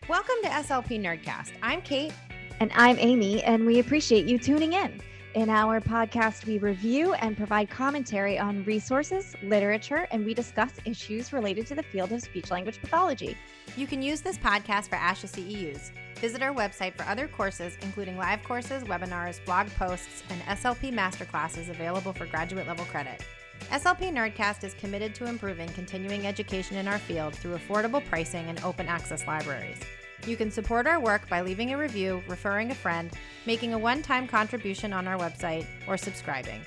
Welcome to SLP Nerdcast. I'm Kate. And I'm Amy, and we appreciate you tuning in. In our podcast, we review and provide commentary on resources, literature, and we discuss issues related to the field of speech-language pathology. You can use this podcast for ASHA CEUs. Visit our website for other courses, including live courses, webinars, blog posts, and SLP Masterclasses available for graduate level credit. SLP Nerdcast is committed to improving continuing education in our field through affordable pricing and open access libraries. You can support our work by leaving a review, referring a friend, making a one-time contribution on our website, or subscribing.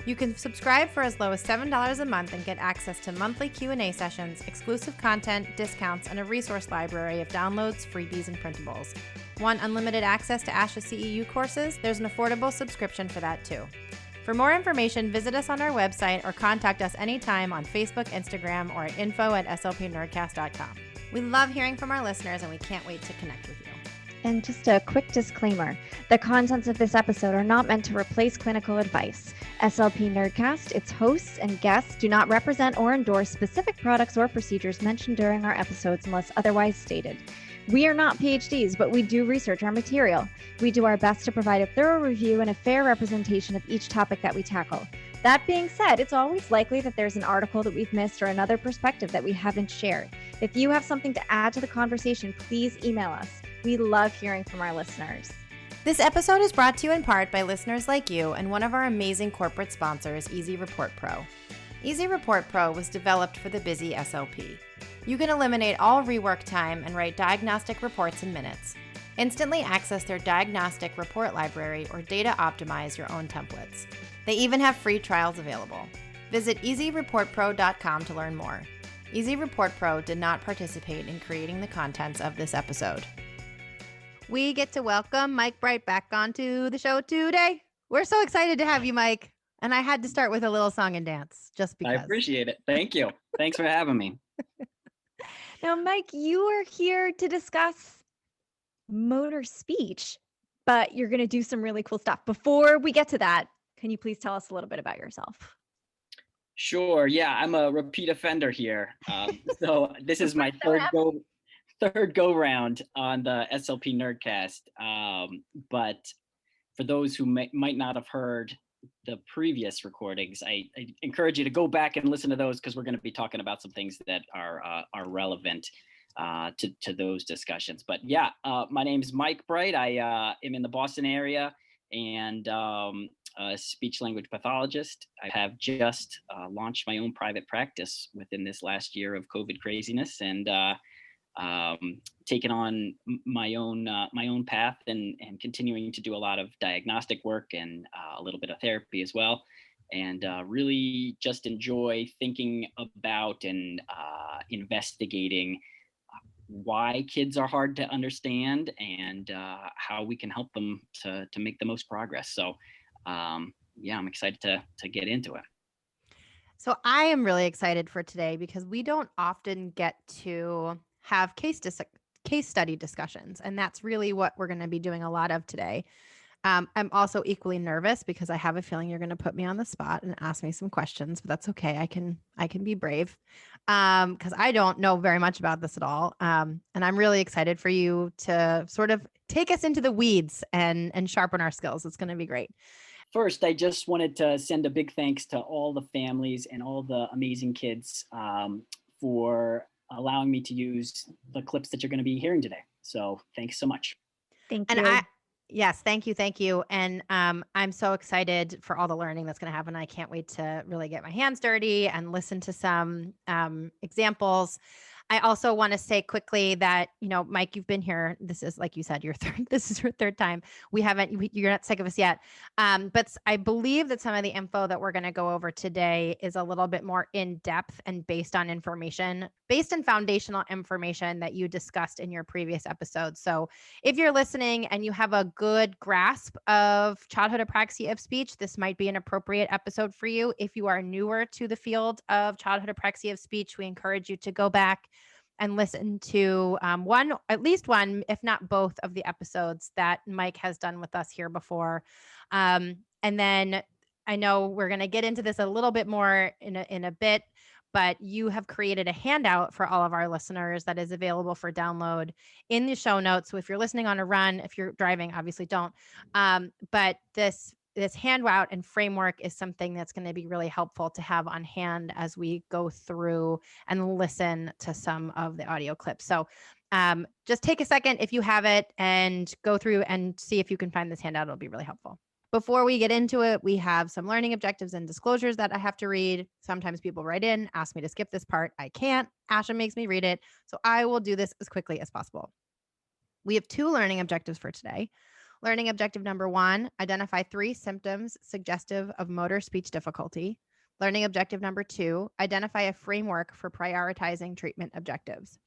You can subscribe for as low as $7 a month and get access to monthly Q&A sessions, exclusive content, discounts, and a resource library of downloads, freebies, and printables. Want unlimited access to ASHA CEU courses? There's an affordable subscription for that too. For more information, visit us on our website or contact us anytime on Facebook, Instagram, or at info@slpnerdcast.com. We love hearing from our listeners, and we can't wait to connect with you. And just a quick disclaimer, the contents of this episode are not meant to replace clinical advice. SLP Nerdcast, its hosts, and guests do not represent or endorse specific products or procedures mentioned during our episodes unless otherwise stated. We are not PhDs, but we do research our material. We do our best to provide a thorough review and a fair representation of each topic that we tackle. That being said, it's always likely that there's an article that we've missed or another perspective that we haven't shared. If you have something to add to the conversation, please email us. We love hearing from our listeners. This episode is brought to you in part by listeners like you and one of our amazing corporate sponsors, Easy Report Pro. Easy Report Pro was developed for the busy SLP. You can eliminate all rework time and write diagnostic reports in minutes. Instantly access their diagnostic report library or data optimize your own templates. They even have free trials available. Visit easyreportpro.com to learn more. Easy Report Pro did not participate in creating the contents of this episode. We get to welcome Mike Bright back onto the show today. We're so excited to have you, Mike. And I had to start with a little song and dance just because. I appreciate it. Thank you. Thanks for having me. Now, Mike, you are here to discuss motor speech, but you're going to do some really cool stuff. Before we get to that, can you please tell us a little bit about yourself? Sure. Yeah, I'm a repeat offender here. So this is my third go round on the SLP Nerdcast. But for those who might not have heard the previous recordings, I encourage you to go back and listen to those because we're going to be talking about some things that are relevant to those discussions. But yeah, my name is Mike Bright. I am in the Boston area and a speech-language pathologist. I have just launched my own private practice within this last year of COVID craziness and taken on my own path and continuing to do a lot of diagnostic work and a little bit of therapy as well. And really just enjoy thinking about and investigating why kids are hard to understand and how we can help them to make the most progress. So yeah, I'm excited to get into it. So I am really excited for today because we don't often get to have case study discussions. And that's really what we're going to be doing a lot of today. I'm also equally nervous because I have a feeling you're going to put me on the spot and ask me some questions, but that's okay. I can be brave because I don't know very much about this at all. And I'm really excited for you to sort of take us into the weeds and sharpen our skills. It's going to be great. First, I just wanted to send a big thanks to all the families and all the amazing kids for allowing me to use the clips that you're going to be hearing today. So thanks so much. Thank you. Yes, thank you. And I'm so excited for all the learning that's going to happen. I can't wait to really get my hands dirty and listen to some examples. I also want to say quickly that, Mike, you've been here. This is, like you said, this is your third time. You're not sick of us yet. But I believe that some of the info that we're going to go over today is a little bit more in depth and based on foundational information that you discussed in your previous episodes. So if you're listening and you have a good grasp of childhood apraxia of speech, this might be an appropriate episode for you. If you are newer to the field of childhood apraxia of speech, we encourage you to go back and listen to at least one, if not both of the episodes that Mike has done with us here before. And then I know we're going to get into this a little bit more in a bit, but you have created a handout for all of our listeners that is available for download in the show notes. So if you're listening on a run, if you're driving, obviously don't. But this handout and framework is something that's going to be really helpful to have on hand as we go through and listen to some of the audio clips. So just take a second if you have it and go through and see if you can find this handout. It'll be really helpful. Before we get into it, we have some learning objectives and disclosures that I have to read. Sometimes people write in, ask me to skip this part. I can't. Asha makes me read it. So I will do this as quickly as possible. We have 2 learning objectives for today. Learning objective number 1, identify 3 symptoms suggestive of motor speech difficulty. Learning objective number 2, identify a framework for prioritizing treatment objectives.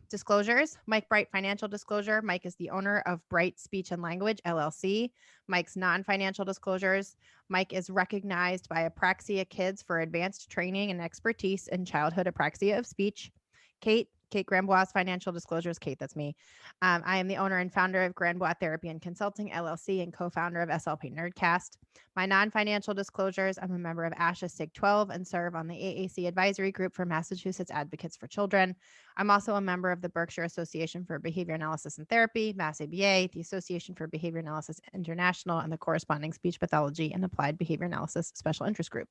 Disclosures, Mike Bright financial disclosure. Mike is the owner of Bright Speech and Language, LLC. Mike's non-financial disclosures. Mike is recognized by Apraxia Kids for advanced training and expertise in childhood apraxia of speech. Kate Grambois financial disclosures. Kate, that's me. I am the owner and founder of Grambois Therapy and Consulting, LLC, and co-founder of SLP Nerdcast. My non-financial disclosures, I'm a member of ASHA SIG 12 and serve on the AAC advisory group for Massachusetts Advocates for Children. I'm also a member of the Berkshire Association for Behavior Analysis and Therapy, Mass ABA, the Association for Behavior Analysis International, and the corresponding Speech Pathology and Applied Behavior Analysis Special Interest Group.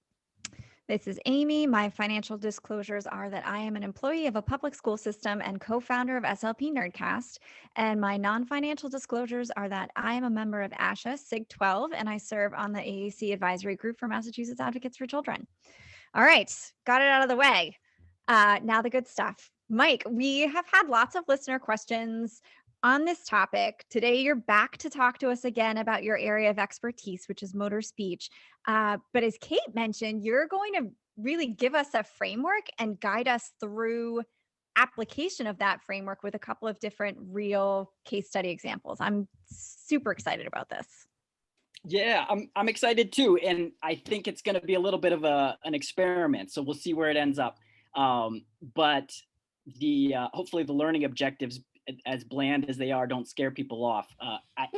This is Amy. My financial disclosures are that I am an employee of a public school system and co-founder of SLP Nerdcast. And my non-financial disclosures are that I am a member of ASHA SIG 12 and I serve on the AAC advisory group for Massachusetts Advocates for Children. All right, got it out of the way. Now the good stuff. Mike, we have had lots of listener questions on this topic. Today, you're back to talk to us again about your area of expertise, which is motor speech. But as Kate mentioned, you're going to really give us a framework and guide us through application of that framework with a couple of different real case study examples. I'm super excited about this. Yeah, I'm excited too. And I think it's going to be a little bit of an experiment. So we'll see where it ends up. But hopefully the learning objectives, as bland as they are, don't scare people off.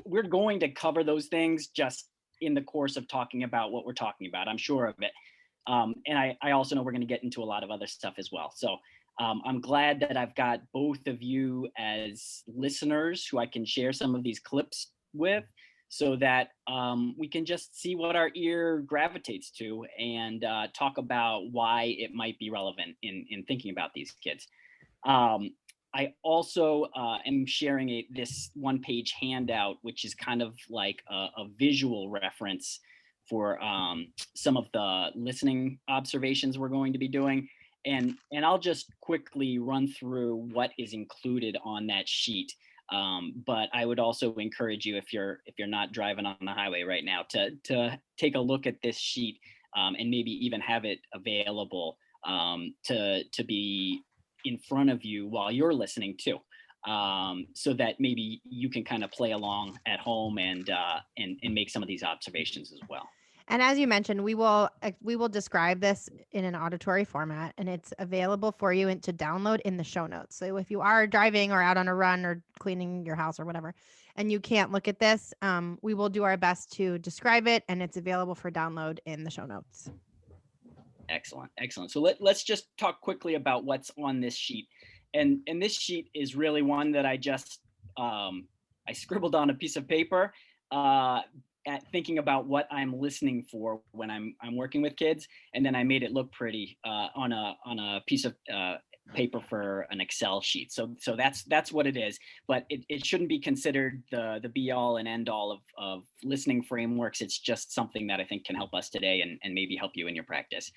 We're going to cover those things just in the course of talking about what we're talking about. I'm sure of it. And I also know we're going to get into a lot of other stuff as well. So I'm glad that I've got both of you as listeners who I can share some of these clips with, so that we can just see what our ear gravitates to and talk about why it might be relevant in thinking about these kids. I also am sharing this one-page handout, which is kind of like a visual reference for some of the listening observations we're going to be doing. And I'll just quickly run through what is included on that sheet. But I would also encourage you, if you're not driving on the highway right now, to take a look at this sheet and maybe even have it available to be in front of you while you're listening too, so that maybe you can kind of play along at home and make some of these observations as well. And as you mentioned, we will describe this in an auditory format, and it's available for you to download in the show notes. So if you are driving or out on a run or cleaning your house or whatever, and you can't look at this, we will do our best to describe it, and it's available for download in the show notes. Excellent. So let's just talk quickly about what's on this sheet. And this sheet is really one that I just I scribbled on a piece of paper at thinking about what I'm listening for when I'm working with kids, and then I made it look pretty on a piece of paper for an Excel sheet. So that's what it is. But it shouldn't be considered the be all and end all of listening frameworks. It's just something that I think can help us today and maybe help you in your practice.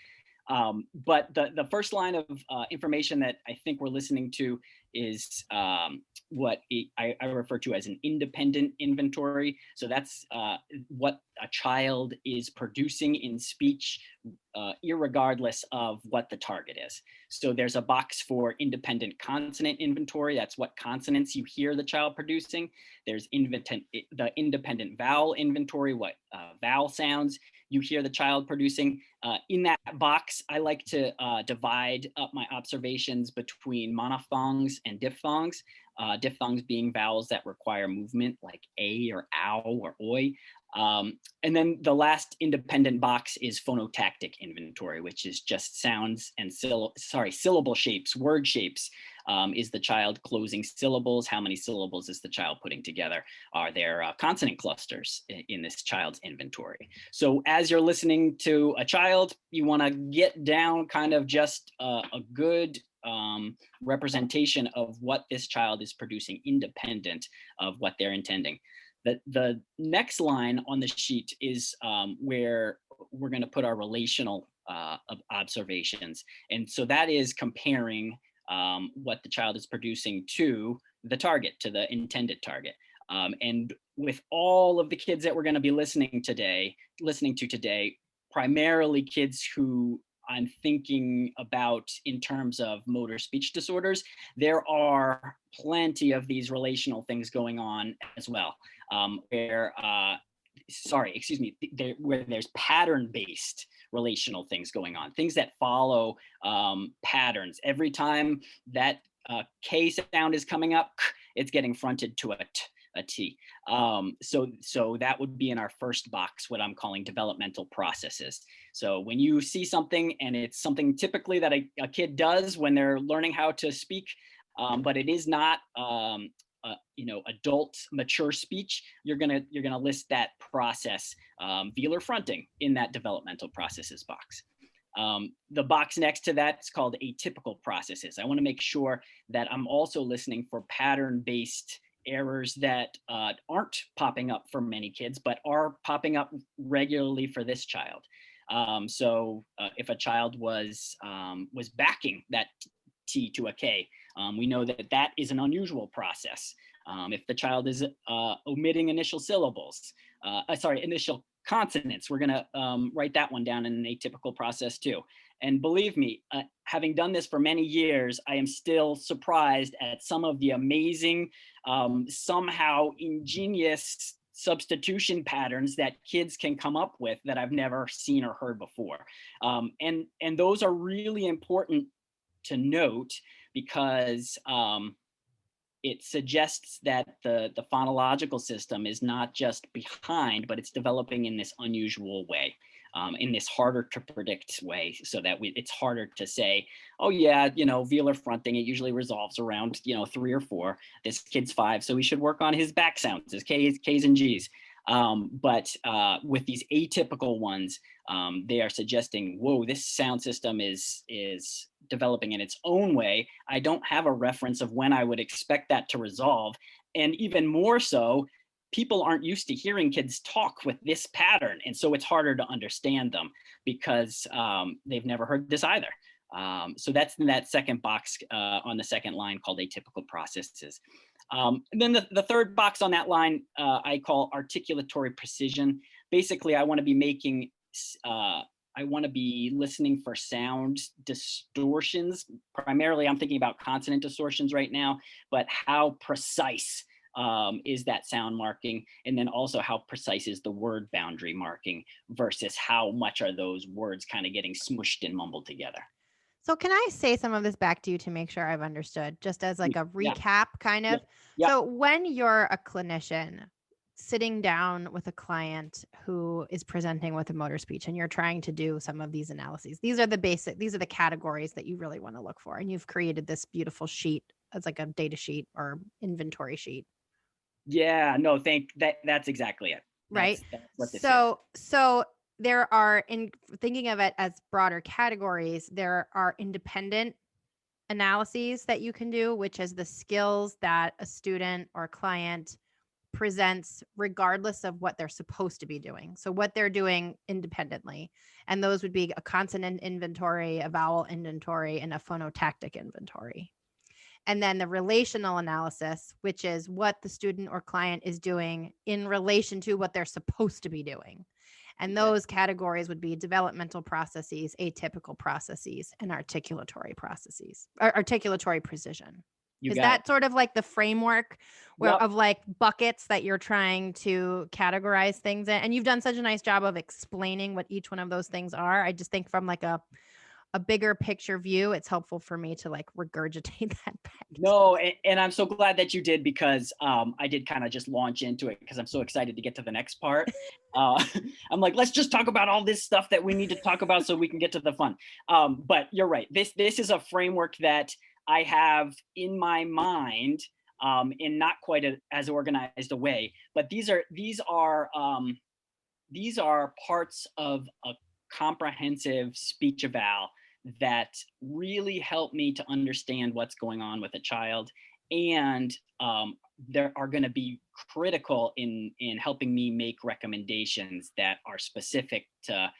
But the first line of information that I think we're listening to is what I refer to as an independent inventory. So that's what a child is producing in speech, irregardless of what the target is. So there's a box for independent consonant inventory. That's what consonants you hear the child producing. There's the independent vowel inventory, what vowel sounds you hear the child producing. In that box, I like to divide up my observations between monophthongs and diphthongs. Diphthongs being vowels that require movement, like a or ow or oi. And then the last independent box is phonotactic inventory, which is just sounds and syllable shapes, word shapes. Is the child closing syllables? How many syllables is the child putting together? Are there consonant clusters in this child's inventory? So as you're listening to a child, you want to get down kind of just a good representation of what this child is producing, independent of what they're intending. The next line on the sheet is where we're going to put our relational observations. And so that is comparing what the child is producing to the target, to the intended target. And with all of the kids that we're going to be listening to today, primarily kids who I'm thinking about in terms of motor speech disorders, there are plenty of these relational things going on as well, where there's pattern-based relational things going on, things that follow patterns. Every time that K sound is coming up, it's getting fronted to a T. So that would be in our first box, what I'm calling developmental processes. So when you see something and it's something typically that a kid does when they're learning how to speak, but it is not adult mature speech, you're gonna list that process, velar fronting, in that developmental processes box. The box next to that is called atypical processes. I want to make sure that I'm also listening for pattern-based errors that aren't popping up for many kids, but are popping up regularly for this child. So if a child was backing that T to a K, we know that is an unusual process. If the child is omitting initial consonants, we're going to write that one down in an atypical process too. And believe me, having done this for many years, I am still surprised at some of the amazing, somehow ingenious substitution patterns that kids can come up with that I've never seen or heard before. And those are really important to note because it suggests that the phonological system is not just behind, but it's developing in this unusual way, in this harder to predict way, so that it's harder to say, oh yeah, velar fronting, it usually resolves around 3 or 4. This kid's 5, so we should work on his back sounds, his K's and G's. But with these atypical ones, they are suggesting, whoa, this sound system is developing in its own way. I don't have a reference of when I would expect that to resolve. And even more so, people aren't used to hearing kids talk with this pattern. And so it's harder to understand them because they've never heard this either. So that's in that second box on the second line called atypical processes. And then the third box on that line I call articulatory precision. Basically, I want to be listening for sound distortions. Primarily, I'm thinking about consonant distortions right now, but how precise is that sound marking? And then also how precise is the word boundary marking versus how much are those words kind of getting smushed and mumbled together? So can I say some of this back to you to make sure I've understood, just as like a recap kind of? Yeah. So when you're a clinician sitting down with a client who is presenting with a motor speech and you're trying to do some of these analyses, these are the categories that you really want to look for. And you've created this beautiful sheet as like a data sheet or inventory sheet. Yeah, no, that's exactly it. Right. That's what this is. So there are, in thinking of it as broader categories, there are independent analyses that you can do, which is the skills that a student or client presents regardless of what they're supposed to be doing. So what they're doing independently. And those would be a consonant inventory, a vowel inventory, and a phonotactic inventory. And then the relational analysis, which is what the student or client is doing in relation to what they're supposed to be doing. And those categories would be developmental processes, atypical processes, and articulatory processes, or articulatory precision. Is that sort of like the framework of like buckets that you're trying to categorize things in? And you've done such a nice job of explaining what each one of those things are. I just think from like a a bigger picture view, it's helpful for me to like regurgitate that back. No, and I'm so glad that you did, because I did kind of just launch into it because I'm so excited to get to the next part. I'm like, let's just talk about all this stuff that we need to talk about so we can get to the fun. But you're right. This is a framework that I have in my mind, in not quite as organized a way. But these are parts of a comprehensive speech eval that really help me to understand what's going on with a child, and there are going to be critical in helping me make recommendations that are specific to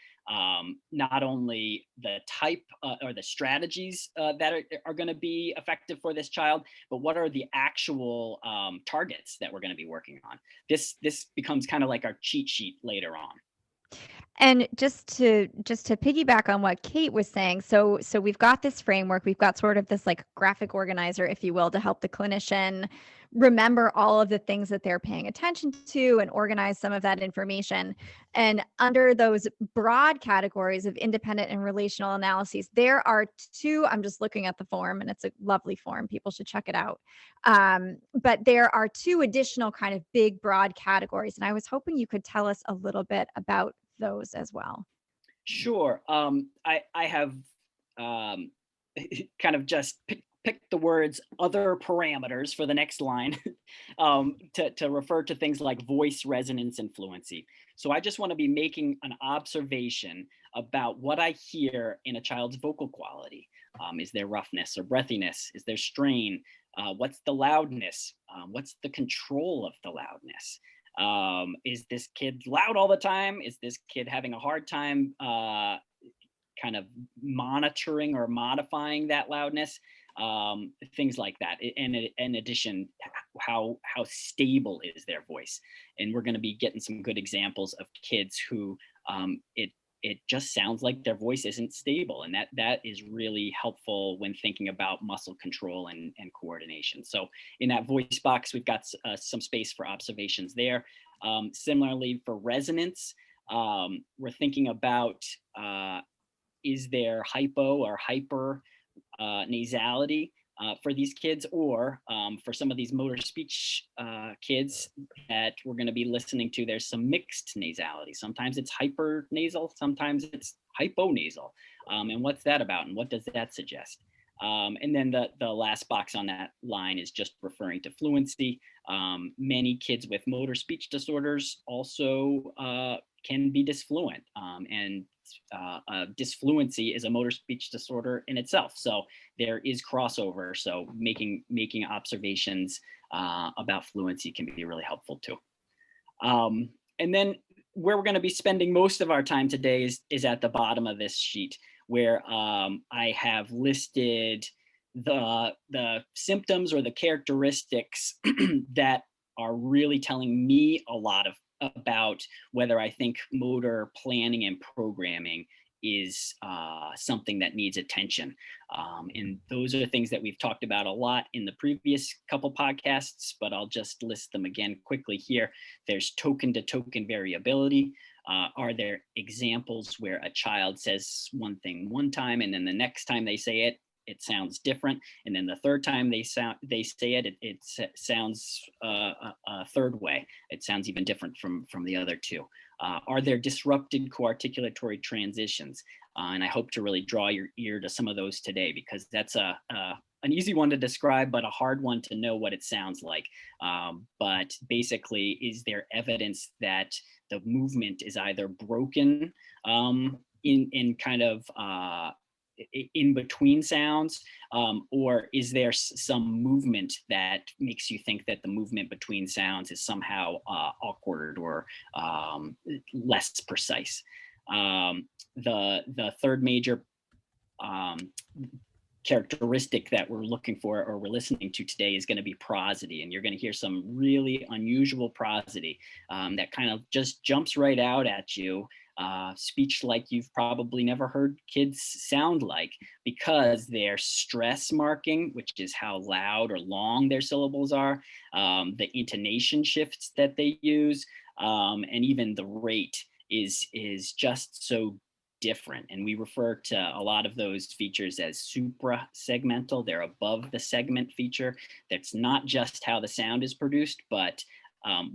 not only the type or the strategies that are going to be effective for this child, but what are the actual targets that we're going to be working on. This becomes kind of like our cheat sheet later on. And just to piggyback on what Kate was saying, so we've got this framework, we've got sort of this like graphic organizer, if you will, to help the clinician remember all of the things that they're paying attention to and organize some of that information. And under those broad categories of independent and relational analyses, there are two. I'm just looking at the form, and it's a lovely form. People should check it out. But there are two additional kind of big, broad categories. And I was hoping you could tell us a little bit about those as well. Sure. I have kind of just picked the words other parameters for the next line to refer to things like voice, resonance, and fluency. So I just want to be making an observation about what I hear in a child's vocal quality. Is there roughness or breathiness? Is there strain? What's the loudness? What's the control of the loudness? Is this kid loud all the time? Is this kid having a hard time kind of monitoring or modifying that loudness? Things like that. And in addition, how stable is their voice? And we're going to be getting some good examples of kids who it just sounds like their voice isn't stable, and that is really helpful when thinking about muscle control and coordination. So in that voice box, we've got some space for observations there. Similarly, for resonance, we're thinking about is there hypo or hyper nasality for these kids, or for some of these motor speech kids that we're going to be listening to, there's some mixed nasality. Sometimes it's hyper nasal, sometimes it's hyponasal. And what's that about, and what does that suggest? And then the last box on that line is just referring to fluency. Many kids with motor speech disorders also can be disfluent, and disfluency is a motor speech disorder in itself. So there is crossover. So making observations about fluency can be really helpful too. And then where we're going to be spending most of our time today is at the bottom of this sheet, where I have listed the symptoms or the characteristics that are really telling me a lot about whether I think motor planning and programming is something that needs attention. And those are things that we've talked about a lot in the previous couple podcasts, but I'll just list them again quickly here. There's token to token variability. Are there examples where a child says one thing one time, and then the next time they say it, it sounds different, and then the third time they say it, it sounds a third way. It sounds even different from the other two. Are there disrupted co-articulatory transitions? And I hope to really draw your ear to some of those today, because that's an easy one to describe, but a hard one to know what it sounds like. But basically, is there evidence that the movement is either broken in kind of in between sounds, or is there some movement that makes you think that the movement between sounds is somehow awkward or less precise? The third major characteristic that we're looking for, or we're listening to today, is going to be prosody, and you're going to hear some really unusual prosody that kind of just jumps right out at you. Speech like you've probably never heard kids sound like, because their stress marking, which is how loud or long their syllables are, the intonation shifts that they use, and even the rate is just so different. And we refer to a lot of those features as supra-segmental. They're above the segment feature. That's not just how the sound is produced, but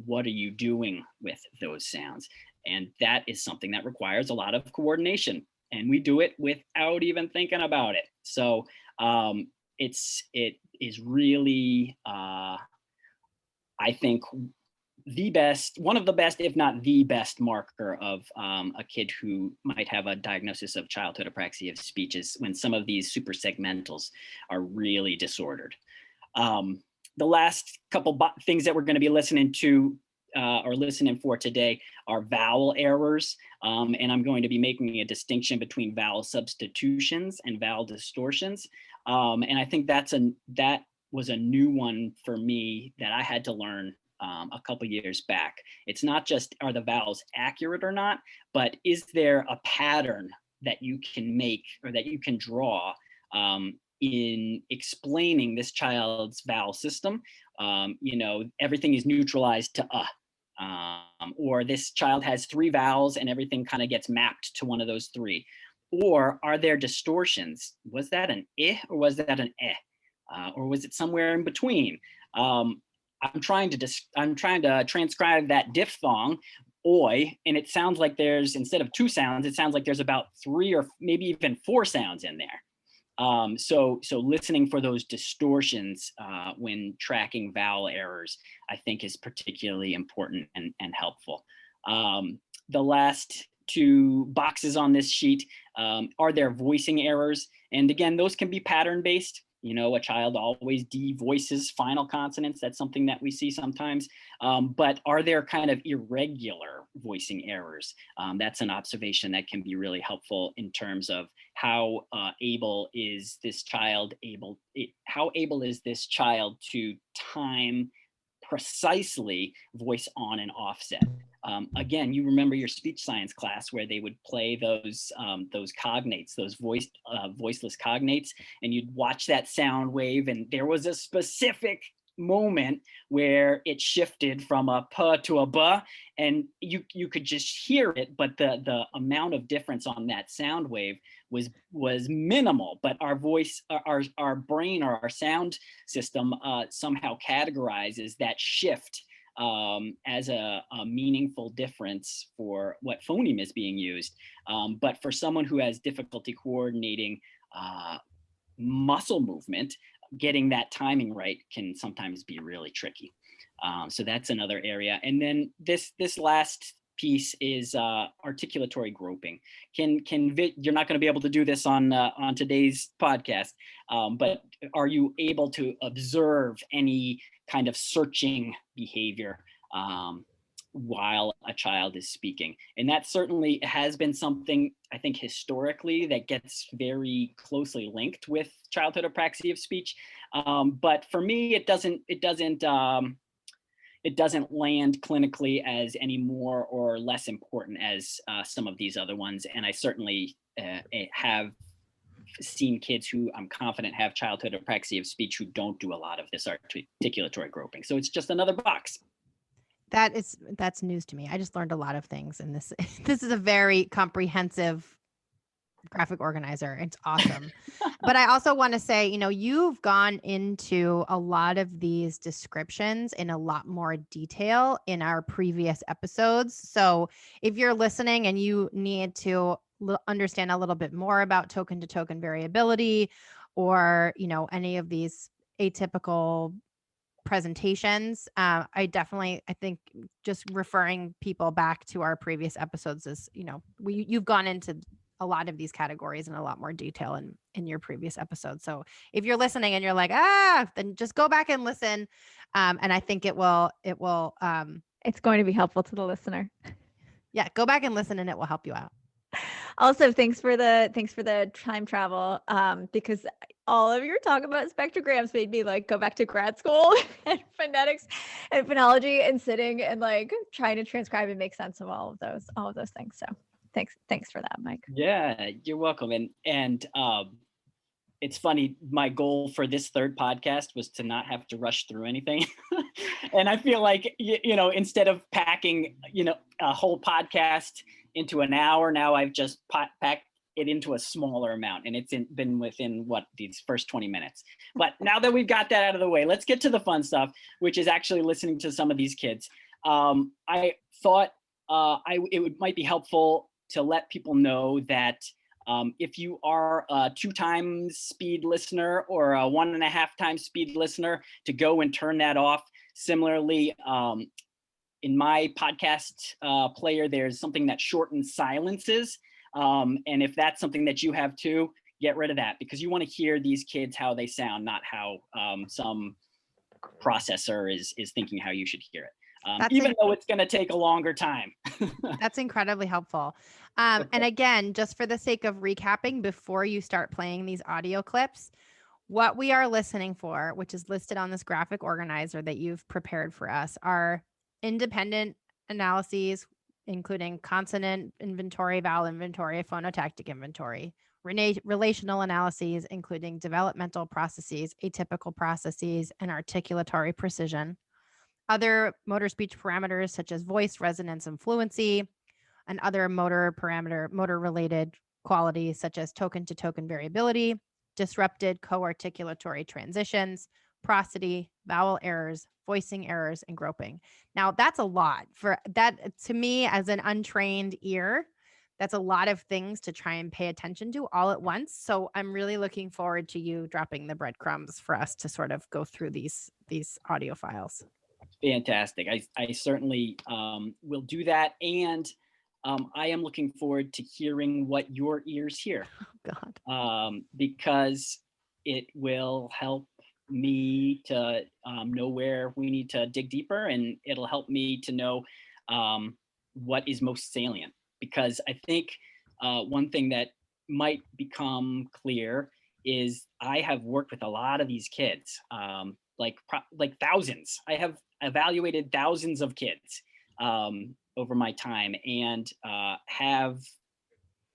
what are you doing with those sounds? And that is something that requires a lot of coordination. And we do it without even thinking about it. So it is really, I think, one of the best, if not the best marker of a kid who might have a diagnosis of childhood apraxia of speech is when some of these super segmentals are really disordered. The last couple things that we're going to be listening to or listening for today are vowel errors. And I'm going to be making a distinction between vowel substitutions and vowel distortions. And I think that was a new one for me that I had to learn a couple years back. It's not just are the vowels accurate or not, but is there a pattern that you can make or that you can draw in explaining this child's vowel system? Everything is neutralized to or this child has 3 vowels and everything kind of gets mapped to one of those 3. Or are there distortions? Was that an I or was that an eh? Or was it somewhere in between? I'm trying to transcribe that diphthong, oi, and it sounds like there's, instead of 2 sounds, it sounds like there's about 3 or maybe even 4 sounds in there. So listening for those distortions when tracking vowel errors, I think is particularly important and helpful. The last 2 boxes on this sheet, are there voicing errors? And again, those can be pattern-based. A child always devoices final consonants. That's something that we see sometimes. But are there kind of irregular voicing errors? That's an observation that can be really helpful in terms of how able is this child to time precisely voice on and offset. Again, you remember your speech science class where they would play those cognates, those voiceless cognates, and you'd watch that sound wave, and there was a specific moment where it shifted from a p to a b, and you could just hear it, but the amount of difference on that sound wave was minimal. But our voice, our brain, or our sound system somehow categorizes that shift as a meaningful difference for what phoneme is being used. But for someone who has difficulty coordinating muscle movement, getting that timing right can sometimes be really tricky. So that's another area. And then this last piece is articulatory groping. You're not going to be able to do this on today's podcast, but are you able to observe any kind of searching behavior while a child is speaking? And that certainly has been something, I think, historically that gets very closely linked with childhood apraxia of speech. But for me, it doesn't land clinically as any more or less important as some of these other ones. And I certainly have seen kids who I'm confident have childhood apraxia of speech who don't do a lot of this articulatory groping. So it's just another box. That's news to me. I just learned a lot of things, and this is a very comprehensive graphic organizer. It's awesome. But I also want to say, you've gone into a lot of these descriptions in a lot more detail in our previous episodes. So if you're listening and you need to understand a little bit more about token to token variability, or, any of these atypical presentations, I think just referring people back to our previous episodes is, you've gone into a lot of these categories in a lot more detail in your previous episode. So if you're listening and you're like, then just go back and listen. And I think it will, it's going to be helpful to the listener. Yeah. Go back and listen and it will help you out. Also, thanks for the time travel. Because all of your talk about spectrograms made me go back to grad school and phonetics and phonology and sitting and trying to transcribe and make sense of all of those things. So thanks for that, Mike. Yeah, you're welcome. And it's funny, my goal for this third podcast was to not have to rush through anything. And I feel like, instead of packing, a whole podcast into an hour. Now I've just packed it into a smaller amount, and it's been within these first 20 minutes. But now that we've got that out of the way, let's get to the fun stuff, which is actually listening to some of these kids. I thought it might be helpful to let people know that if you are a 2 times speed listener or a 1.5 times speed listener, to go and turn that off. Similarly, in my podcast player, there's something that shortens silences. And if that's something that you have too, get rid of that, because you want to hear these kids how they sound, not how some processor is thinking how you should hear it. Even though it's going to take a longer time. That's incredibly helpful. Okay. And again, just for the sake of recapping, before you start playing these audio clips, what we are listening for, which is listed on this graphic organizer that you've prepared for us, are independent analyses, including consonant inventory, vowel inventory, phonotactic inventory, relational analyses, including developmental processes, atypical processes, and articulatory precision, other motor speech parameters such as voice, resonance, and fluency, and other motor related qualities such as token to token variability, disrupted co-articulatory transitions, prosody, vowel errors, voicing errors, and groping. Now, that's a lot for that. To me, as an untrained ear, that's a lot of things to try and pay attention to all at once. So I'm really looking forward to you dropping the breadcrumbs for us to sort of go through these audio files. Fantastic. I certainly will do that. And I am looking forward to hearing what your ears hear. Oh, God. Because it will help me to know where we need to dig deeper, and it'll help me to know what is most salient. Because I think one thing that might become clear is I have worked with a lot of these kids, like thousands. I have evaluated thousands of kids over my time, and have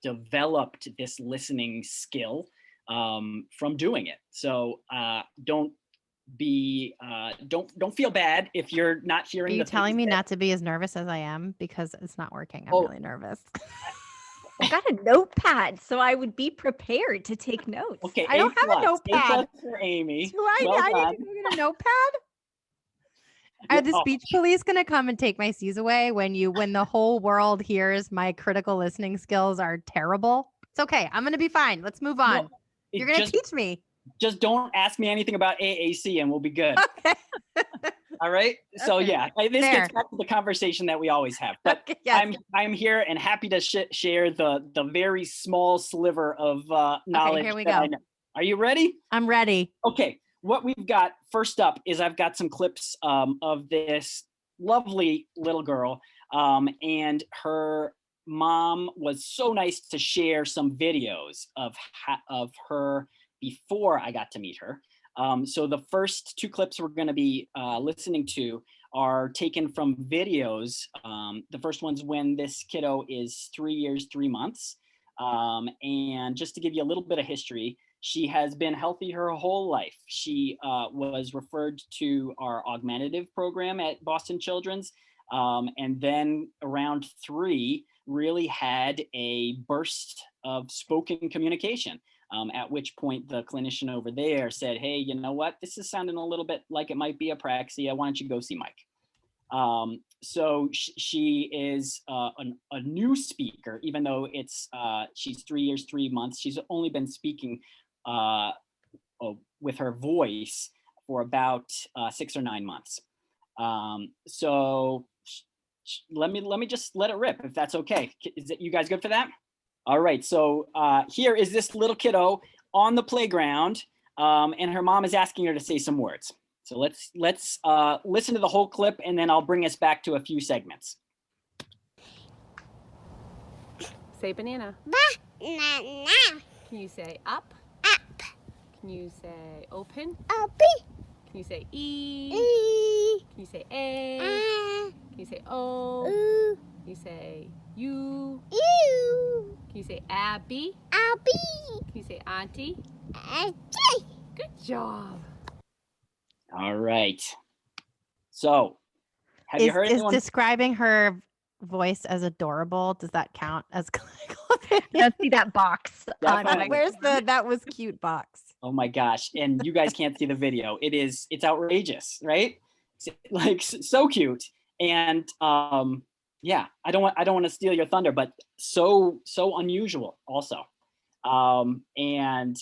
developed this listening skill from doing it. So don't feel bad if you're not hearing. Are you telling me not to be as nervous as I am? Because it's not working. I'm really nervous. I got a notepad, so I would be prepared to take notes. Okay, I don't have a notepad. A+ for Amy. Do I need to go get a notepad? Are the speech police going to come and take my C's away when the whole world hears my critical listening skills are terrible? It's okay. I'm going to be fine. Let's move on. No, you're going to teach me. Just don't ask me anything about AAC and we'll be good. Okay. All right. So Okay. yeah, this gets back to the conversation that we always have. But Okay, yes. I'm here and happy to share the very small sliver of knowledge. Okay, here we that go. I know. Are you ready? I'm ready. Okay. What we've got first up is I've got some clips of this lovely little girl, and her mom was so nice to share some videos of her before I got to meet her. So the first 2 clips we're going to be listening to are taken from videos. The first one's when this kiddo is 3 years, 3 months. And just to give you a little bit of history, she has been healthy her whole life. She was referred to our augmentative program at Boston Children's. And then around 3, really had a burst of spoken communication. At which point the clinician over there said, hey, you know what? This is sounding a little bit like it might be apraxia. Why don't you go see Mike? So she is a new speaker, even though she's 3 years, 3 months. She's only been speaking with her voice for about 6 or 9 months. So let me just let it rip, if that's okay. Is it you guys good for that? All right, so here is this little kiddo on the playground, and her mom is asking her to say some words. So let's listen to the whole clip, and then I'll bring us back to a few segments. Say banana. Banana. Can you say up? Up. Can you say open? Open. Can you say E? E. Can you say A? A. Can you say O? U. Can you say U? U. Can you say Abby? Abby. Can you say auntie? Auntie. Good job. All right. So have you heard is anyone? describing her voice as adorable, does that count as clinical opinion? Let's see that box. Definitely. Where's the that was cute box? Oh my gosh. And you guys can't see the video. It's outrageous, right? Like so cute. And yeah, I don't want to steal your thunder, but so unusual also. And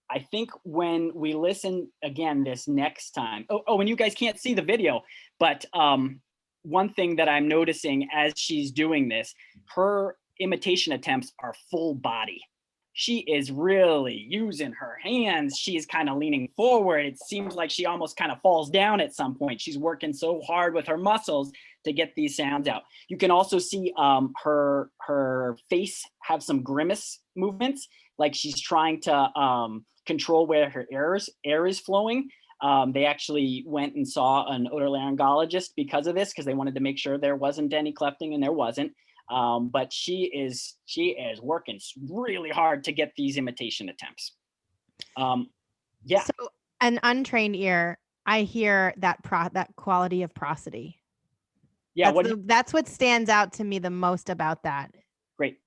I think when we listen again this next time, and you guys can't see the video, but one thing that I'm noticing as she's doing this, her imitation attempts are full body. She is really using her hands. She's kind of leaning forward. It seems like she almost kind of falls down at some point. She's working so hard with her muscles to get these sounds out. You can also see her face have some grimace movements, like she's trying to control where her air is flowing. They actually went and saw an otolaryngologist because of this, because they wanted to make sure there wasn't any clefting, and there wasn't. But she is working really hard to get these imitation attempts. Yeah. So an untrained ear, I hear that quality of prosody. Yeah. That's what stands out to me the most about that. Great.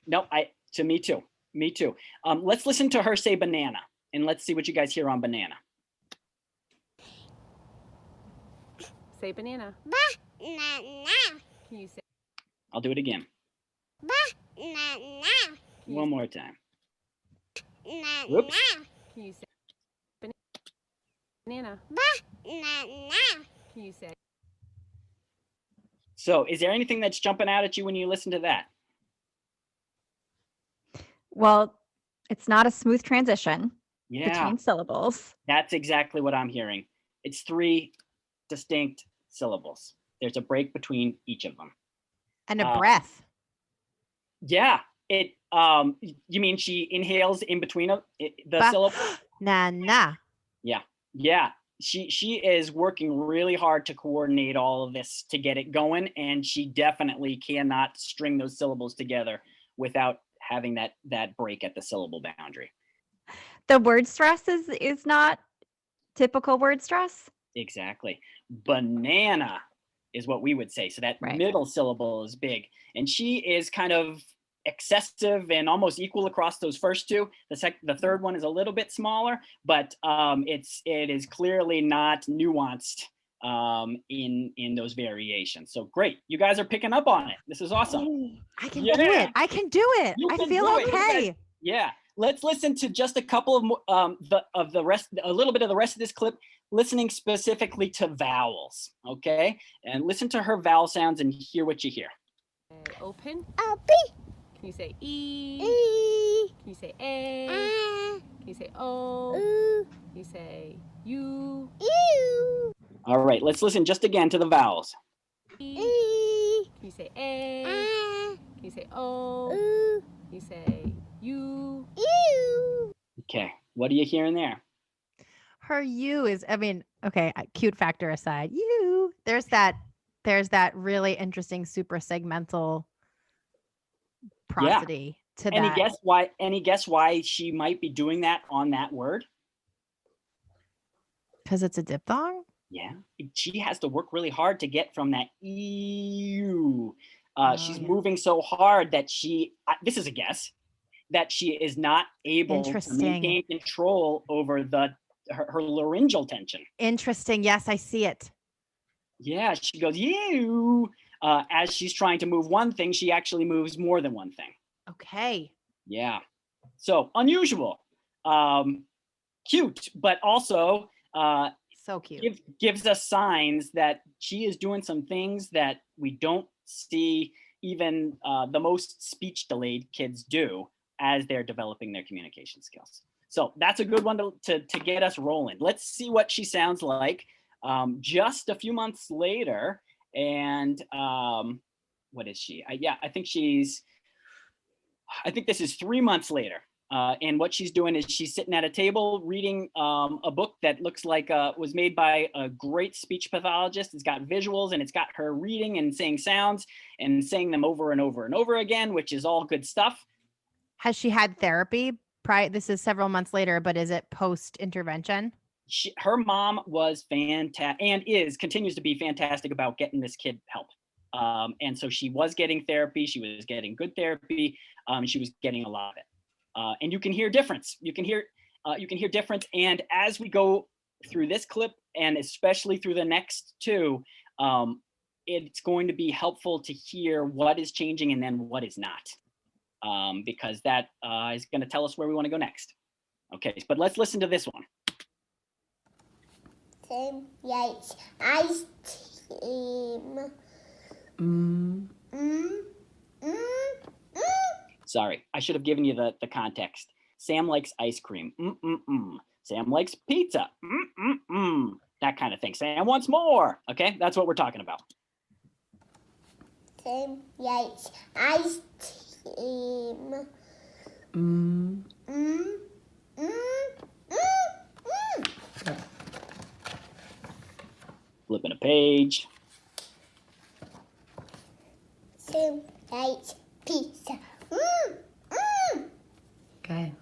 No, me too. Me too. Let's listen to her say banana, and let's see what you guys hear on banana. Say banana. Banana. Can you say I'll do it again. Banana. One more time. Banana. Whoops. Can you say banana? Banana. Can you say So is there anything that's jumping out at you when you listen to that? Well, it's not a smooth transition Yeah, between syllables. that's exactly what I'm hearing. It's 3 distinct syllables. There's a break between each of them. And a breath. Yeah. You mean she inhales in between the syllables? Na. Yeah. She is working really hard to coordinate all of this to get it going, and she definitely cannot string those syllables together without having that break at the syllable boundary. The word stress is not typical word stress. Exactly. Banana is what we would say. So that Right. middle syllable is big, and she is kind of excessive and almost equal across those first two. The third one is a little bit smaller, but it is clearly not nuanced in those variations. So great, you guys are picking up on it. This is awesome. I can do Yeah. it. I can do it. You I can feel do it. You okay. Yeah, let's listen to just a couple of the rest, a little bit of the rest of this clip, listening specifically to vowels. Okay, and listen to her vowel sounds and hear what you hear. open? Open. Can you say E? E. Can you say A? A. Can you say O? U. Can you say U? U. All right, let's listen just again to the vowels. E? E. Can you say A? A. Can you say O? U. Can you say U? U. Okay, what are you hearing there? Her U is, okay, cute factor aside, there's that really interesting super segmental prosody to that. Any guess why she might be doing that on that word? Because it's a diphthong? Yeah, she has to work really hard to get from that EU. She's yeah. moving so hard that this is a guess, that she is not able to Interesting. maintain control over her laryngeal tension. Interesting. Yes, I see it. Yeah, she goes, you. As she's trying to move one thing, she actually moves more than one thing. Okay. Yeah. So unusual, cute, but also So cute. gives us signs that she is doing some things that we don't see even the most speech delayed kids do as they're developing their communication skills. So that's a good one to get us rolling. Let's see what she sounds like just a few months later. And what is she? I think this is 3 months later. And what she's doing is she's sitting at a table reading a book that looks like was made by a great speech pathologist. It's got visuals and it's got her reading and saying sounds and saying them over and over and over again, which is all good stuff. Has she had therapy? This is several months later, but is it post-intervention? Her mom was fantastic and continues to be fantastic about getting this kid help. And so she was getting therapy. She was getting good therapy. She was getting a lot of it. And you can hear difference. You can hear difference. And as we go through this clip, and especially through the next two, it's going to be helpful to hear what is changing and then what is not, because that is going to tell us where we want to go next. Okay, but let's listen to this one. Yes, ice cream. Sorry, I should have given you the context. Sam likes ice cream. Sam likes pizza. That kind of thing. Sam wants more. Okay, that's what we're talking about. Yes, ice cream. Flipping a page. Sam likes pizza. Okay.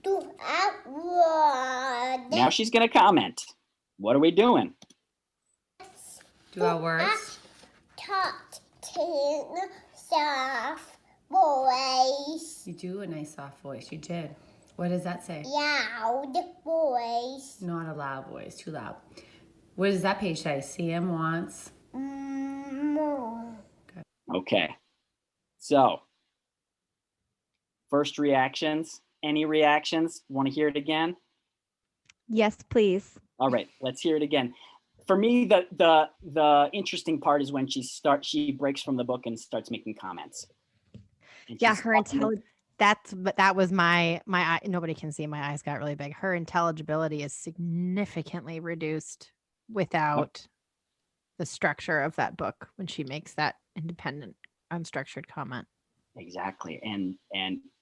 Do I want Now she's going to comment. What are we doing? Do our words. talk to soft voice, You do a nice soft voice. You did. What does that say? loud voice, Not a loud voice. Too loud. What does that page say? CM wants. more. Okay. So, first reactions. Any reactions? Want to hear it again? Yes, please. All right, let's hear it again. For me, the interesting part is when she breaks from the book and starts making comments. And Yeah, she's her talking- intelligence. That was my eye. Nobody can see. My eyes got really big. Her intelligibility is significantly reduced without the structure of that book when she makes that independent, unstructured comment. Exactly. And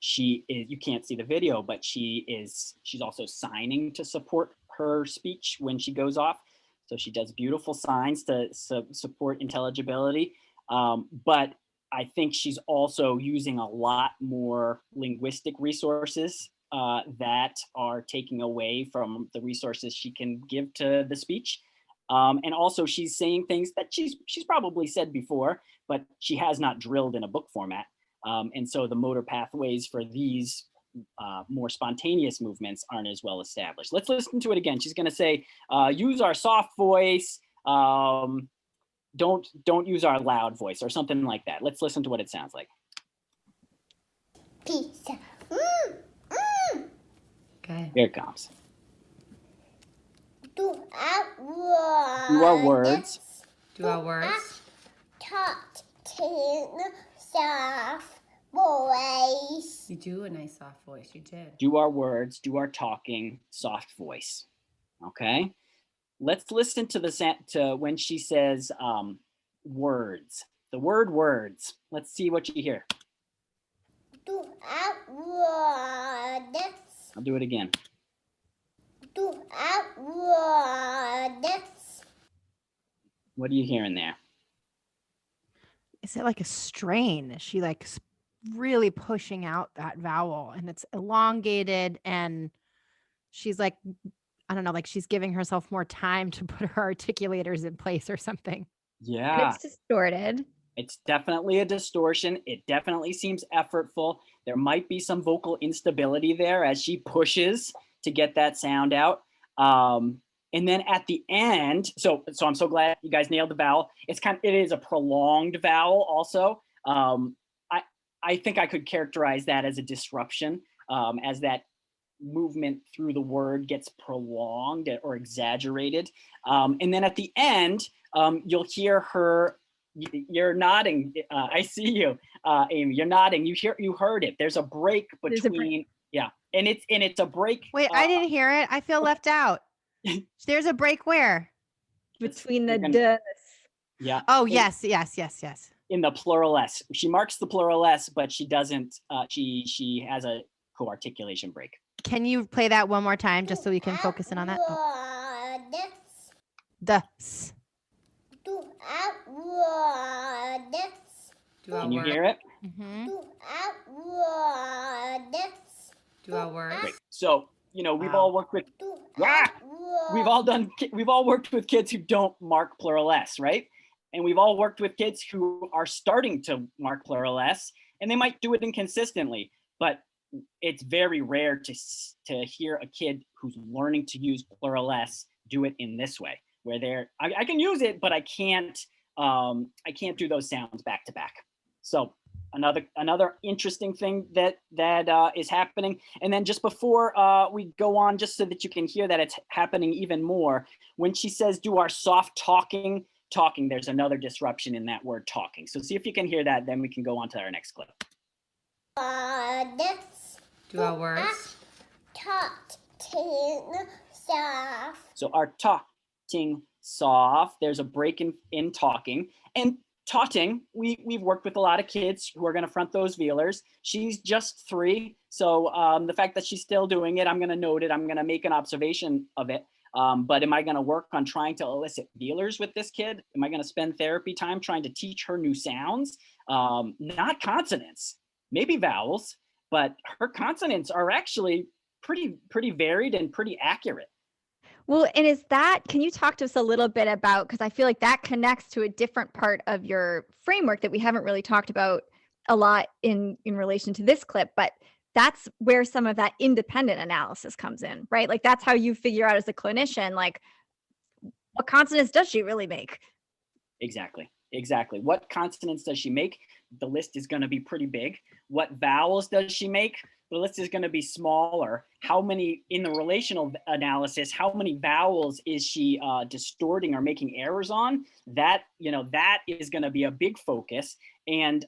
she is, you can't see the video, but she's also signing to support her speech when she goes off. So she does beautiful signs to support intelligibility. But I think she's also using a lot more linguistic resources that are taking away from the resources she can give to the speech. And also she's saying things that she's probably said before, but she has not drilled in a book format. And so the motor pathways for these more spontaneous movements aren't as well established. Let's listen to it again. She's going to say, use our soft voice. Don't use our loud voice or something like that. Let's listen to what it sounds like. Pizza. Okay. Here it comes. Do I want Do our words. Do our words. talk to soft voice, You do a nice soft voice. You did. Do our words. Do our talking. Soft voice. Okay. Let's listen to when she says words. The word words. Let's see what you hear. do I want I'll do it again. do I want What are you hearing there? Is it like a strain? Is she like really pushing out that vowel and it's elongated and she's like, I don't know, like she's giving herself more time to put her articulators in place or something. And Yeah. it's distorted. It's definitely a distortion. It definitely seems effortful. There might be some vocal instability there as she pushes to get that sound out. And then at the end, so I'm so glad you guys nailed the vowel. It is a prolonged vowel also. I think I could characterize that as a disruption, as that movement through the word gets prolonged or exaggerated. And then at the end, you'll hear her. You're nodding. I see you, Amy. You're nodding. You heard it. There's a break There's a break. between. Yeah, and it's a break. Wait, I didn't hear it. I feel left out. There's a break where? Between the and- duh. Yeah. Oh, in- yes. In the plural S, she marks the plural S, but she doesn't. She has a co-articulation break. Can you play that one more time just so we can focus in on that? Oh. The s. do I want Do our Can you words. hear it? Mhm. do I want Do our words. Great. So we've Wow. all worked with. do Ah! I we've all worked with kids who don't mark plural S, right? And we've all worked with kids who are starting to mark plural S, and they might do it inconsistently, but it's very rare to hear a kid who's learning to use plural S do it in this way, where I can use it, but I can't do those sounds back to back. So another interesting thing that is happening. And then just before we go on, just so that you can hear that it's happening even more, when she says do our soft talking, there's another disruption in that word talking. So see if you can hear that, then we can go on to our next clip. Do our words. Talking soft. So our talking soft, there's a break in talking. And taughting, we've worked with a lot of kids who are going to front those velars. She's just 3, so the fact that she's still doing it, I'm going to note it. I'm going to make an observation of it. But am I going to work on trying to elicit velars with this kid? Am I going to spend therapy time trying to teach her new sounds? Not consonants, maybe vowels, but her consonants are actually pretty varied and pretty accurate. Well, and can you talk to us a little bit about, because I feel like that connects to a different part of your framework that we haven't really talked about a lot in relation to this clip, but that's where some of that independent analysis comes in, right? Like that's how you figure out as a clinician, like what consonants does she really make? Exactly. What consonants does she make? The list is going to be pretty big. What vowels does she make? The list is going to be smaller. How many, in the relational analysis, how many vowels is she distorting or making errors on? That is going to be a big focus. And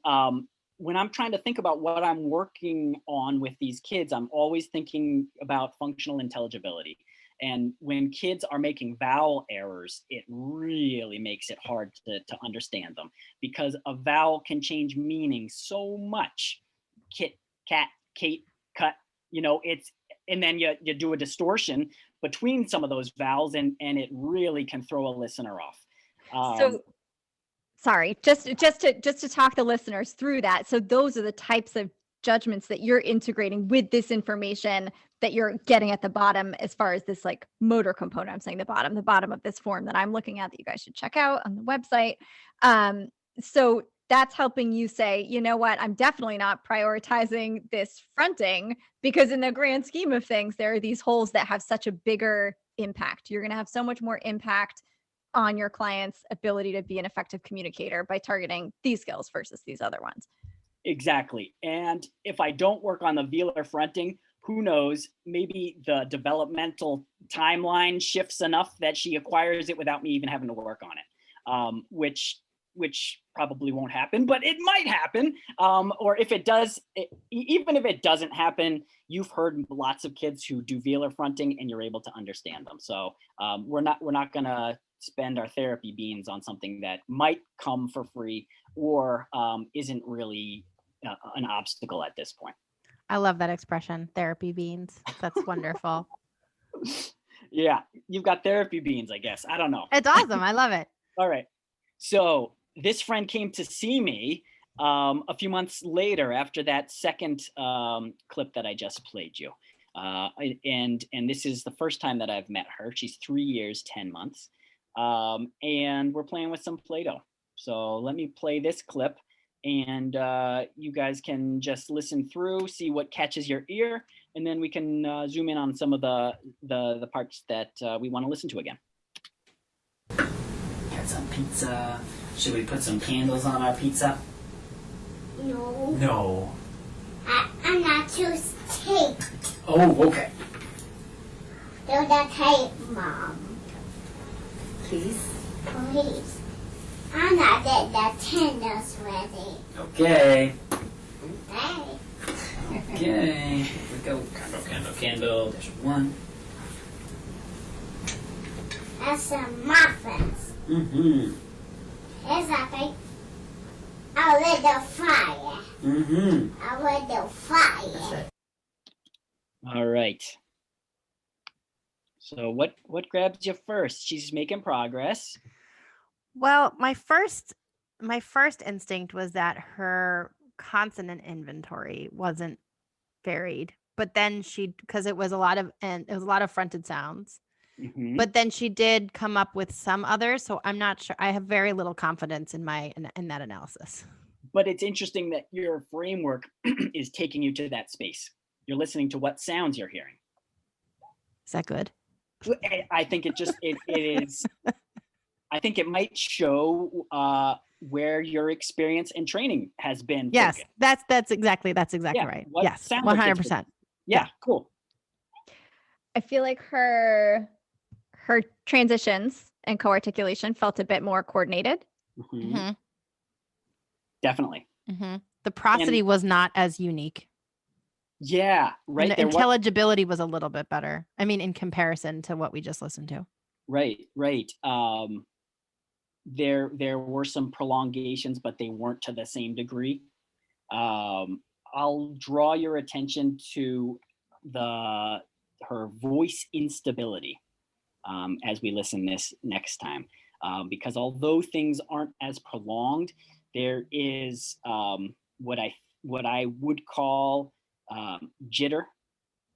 when I'm trying to think about what I'm working on with these kids, I'm always thinking about functional intelligibility. And when kids are making vowel errors, it really makes it hard to understand them, because a vowel can change meaning so much. Kit, cat, Kate, cut, and then you do a distortion between some of those vowels, and it really can throw a listener off. So sorry, just to talk the listeners through that. So those are the types of judgments that you're integrating with this information that you're getting at the bottom, as far as this like motor component. I'm saying the bottom of this form that I'm looking at that you guys should check out on the website. So that's helping you say, you know what, I'm definitely not prioritizing this fronting, because in the grand scheme of things, there are these holes that have such a bigger impact. You're going to have so much more impact on your client's ability to be an effective communicator by targeting these skills versus these other ones. Exactly. And if I don't work on the velar fronting, who knows, maybe the developmental timeline shifts enough that she acquires it without me even having to work on it, which probably won't happen, but it might happen. Or if it does, even if it doesn't happen, you've heard lots of kids who do velar fronting and you're able to understand them. So we're not gonna spend our therapy beans on something that might come for free or isn't really an obstacle at this point. I love that expression, therapy beans. That's wonderful. Yeah, you've got therapy beans, I guess. I don't know. It's awesome. I love it. All right. So this friend came to see me a few months later after that second clip that I just played you. And this is the first time that I've met her. She's 3 years, 10 months. And we're playing with some Play-Doh. So let me play this clip, and you guys can just listen through, see what catches your ear, and then we can zoom in on some of the parts that we want to listen to again. Got some pizza. Should we put some candles on our pizza? No. No. I'm not choose tape. Oh, okay. Do the tape, Mom. Please. Please. I'm not getting the candles ready. Okay. Okay. Okay. Here we go. Candle. There's one. That's some muffins. Mm-hmm. There's a little fire. Mm-hmm. A little fire. All right. So what grabs you first? She's making progress. Well, my first instinct was that her consonant inventory wasn't varied, but then because it was a lot of fronted sounds. Mhm. but then she did come up with some others. So I'm not sure. I have very little confidence in in that analysis. But it's interesting that your framework is taking you to that space. You're listening to what sounds you're hearing. Is that good? I think it is. I think it might show where your experience and training has been. Yes, focused. that's exactly Yeah, right. what Yes, sounds like it's 100%. Yeah, cool. I feel like her transitions and co-articulation felt a bit more coordinated. Mhm. Mm-hmm. Definitely. Mm-hmm. The prosody was not as unique. Yeah, right. And the intelligibility was a little bit better. I mean, in comparison to what we just listened to. Right. There were some prolongations, but they weren't to the same degree. I'll draw your attention to her voice instability as we listen this next time, because although things aren't as prolonged, there is what I would call jitter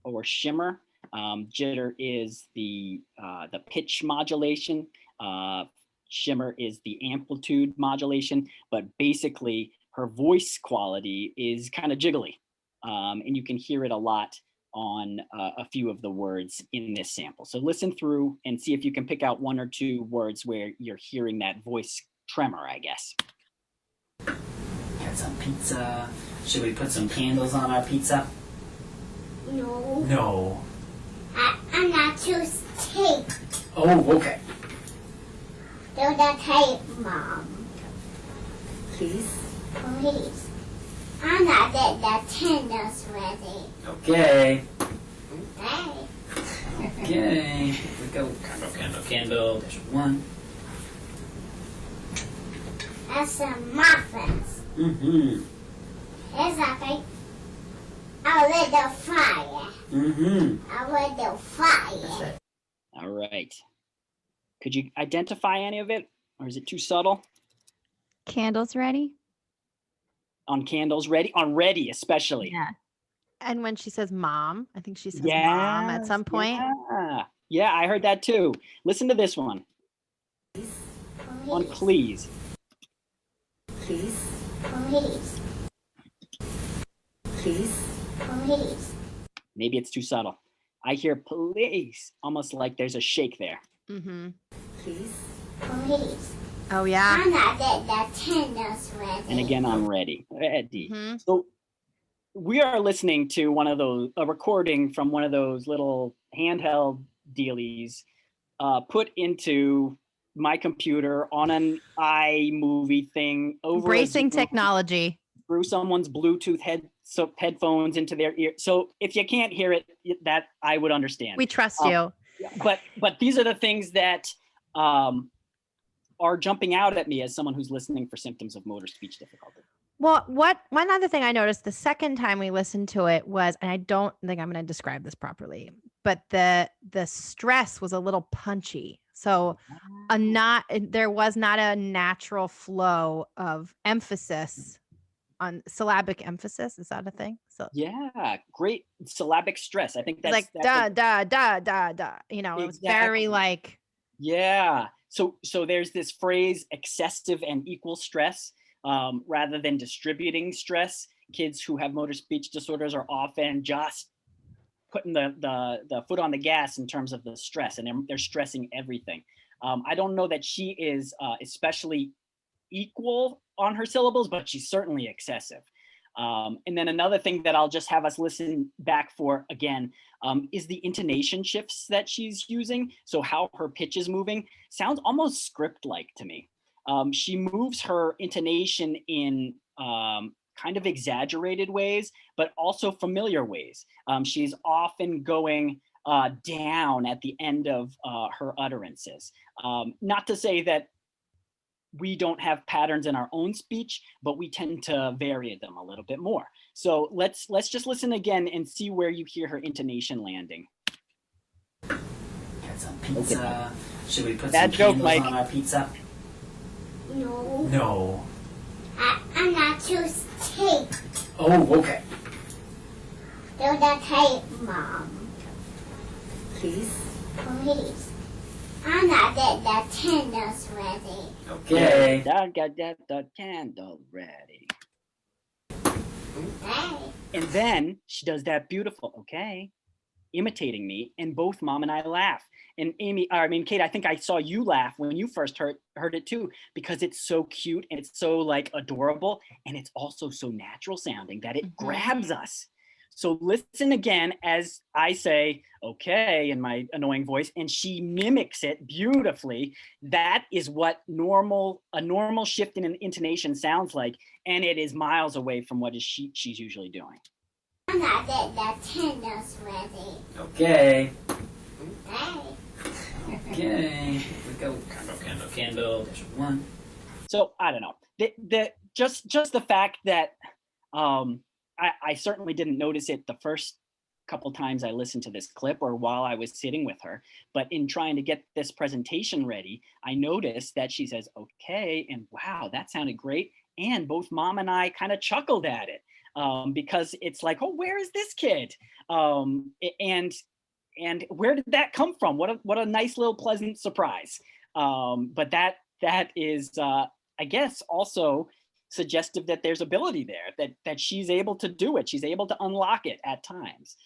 or shimmer. Jitter is the pitch modulation. Shimmer is the amplitude modulation, but basically her voice quality is kind of jiggly, and you can hear it a lot on a few of the words in this sample. So listen through and see if you can pick out one or two words where you're hearing that voice tremor, I guess. Got some pizza. Should we put some candles on our pizza? No. No. I'm not choose tape. Oh, okay. Do the tape, Mom. Please. Please. I'm not get the candles ready. Okay. Okay. Okay. Here we go. Candle. There's one. That's some muffins. Mm-hmm. Here's a little fire. Mm-hmm. A little fire. All right. Could you identify any of it, or is it too subtle? Candles ready? On candles ready? On ready, especially. Yeah. And when she says mom, I think she says mom at some point. Yeah, I heard that too. Listen to this one. On please. Please. Please. Please. Please. Maybe it's too subtle. I hear please, almost like there's a shake there. Mm-hmm. Please. Please. Oh, yeah. I'm not get the candles ready. And again, I'm ready. Ready. Mm-hmm. So we are listening to a recording from one of those little handheld dealies put into my computer on an iMovie thing over Embracing technology. through someone's Bluetooth headphones into their ear. So if you can't hear it, that I would understand. We trust you. But these are the things that are jumping out at me as someone who's listening for symptoms of motor speech difficulty. Well, one other thing I noticed the second time we listened to it was, and I don't think I'm going to describe this properly, but the stress was a little punchy. So there was not a natural flow of emphasis on syllabic emphasis. Is that a thing? So Yeah, great syllabic stress. I think that's like da da da da da. You know, it was very like. Yeah. So there's this phrase excessive and equal stress rather than distributing stress. Kids who have motor speech disorders are often just putting the foot on the gas in terms of the stress, and they're stressing everything. I don't know that she is especially equal on her syllables, but she's certainly excessive. And then another thing that I'll just have us listen back for again is the intonation shifts that she's using. So how her pitch is moving sounds almost script-like to me. She moves her intonation in kind of exaggerated ways, but also familiar ways. She's often going down at the end of her utterances. Not to say that we don't have patterns in our own speech, but we tend to vary them a little bit more. So let's just listen again and see where you hear her intonation landing. Got some pizza. Okay. Should we put Bad some joke, candles Mike. on our pizza? No. No. I'm not choose tape. Oh, okay. Do the tape, Mom. Please. Please. get the candles ready. Okay. I got the candle ready. Okay. And then she does that beautiful, okay, imitating me, and both Mom and I laugh. And Kate, I think I saw you laugh when you first heard it too, because it's so cute and it's so like adorable, and it's also so natural sounding that it grabs us. So listen again as I say, okay, in my annoying voice, and she mimics it beautifully. That is what a normal shift in an intonation sounds like, and it is miles away from what she's usually doing. I'm gonna get the candles ready. Okay. Okay. Okay. Here we go. Candle. There's one. So I don't know. Just the fact that I certainly didn't notice it the first couple times I listened to this clip or while I was sitting with her, but in trying to get this presentation ready, I noticed that she says, okay, and wow, that sounded great. And both Mom and I kind of chuckled at it because it's like, oh, where is this kid? And where did that come from? What a nice little pleasant surprise. But that is, I guess, also suggestive that there's ability there, that she's able to do it. She's able to unlock it at times.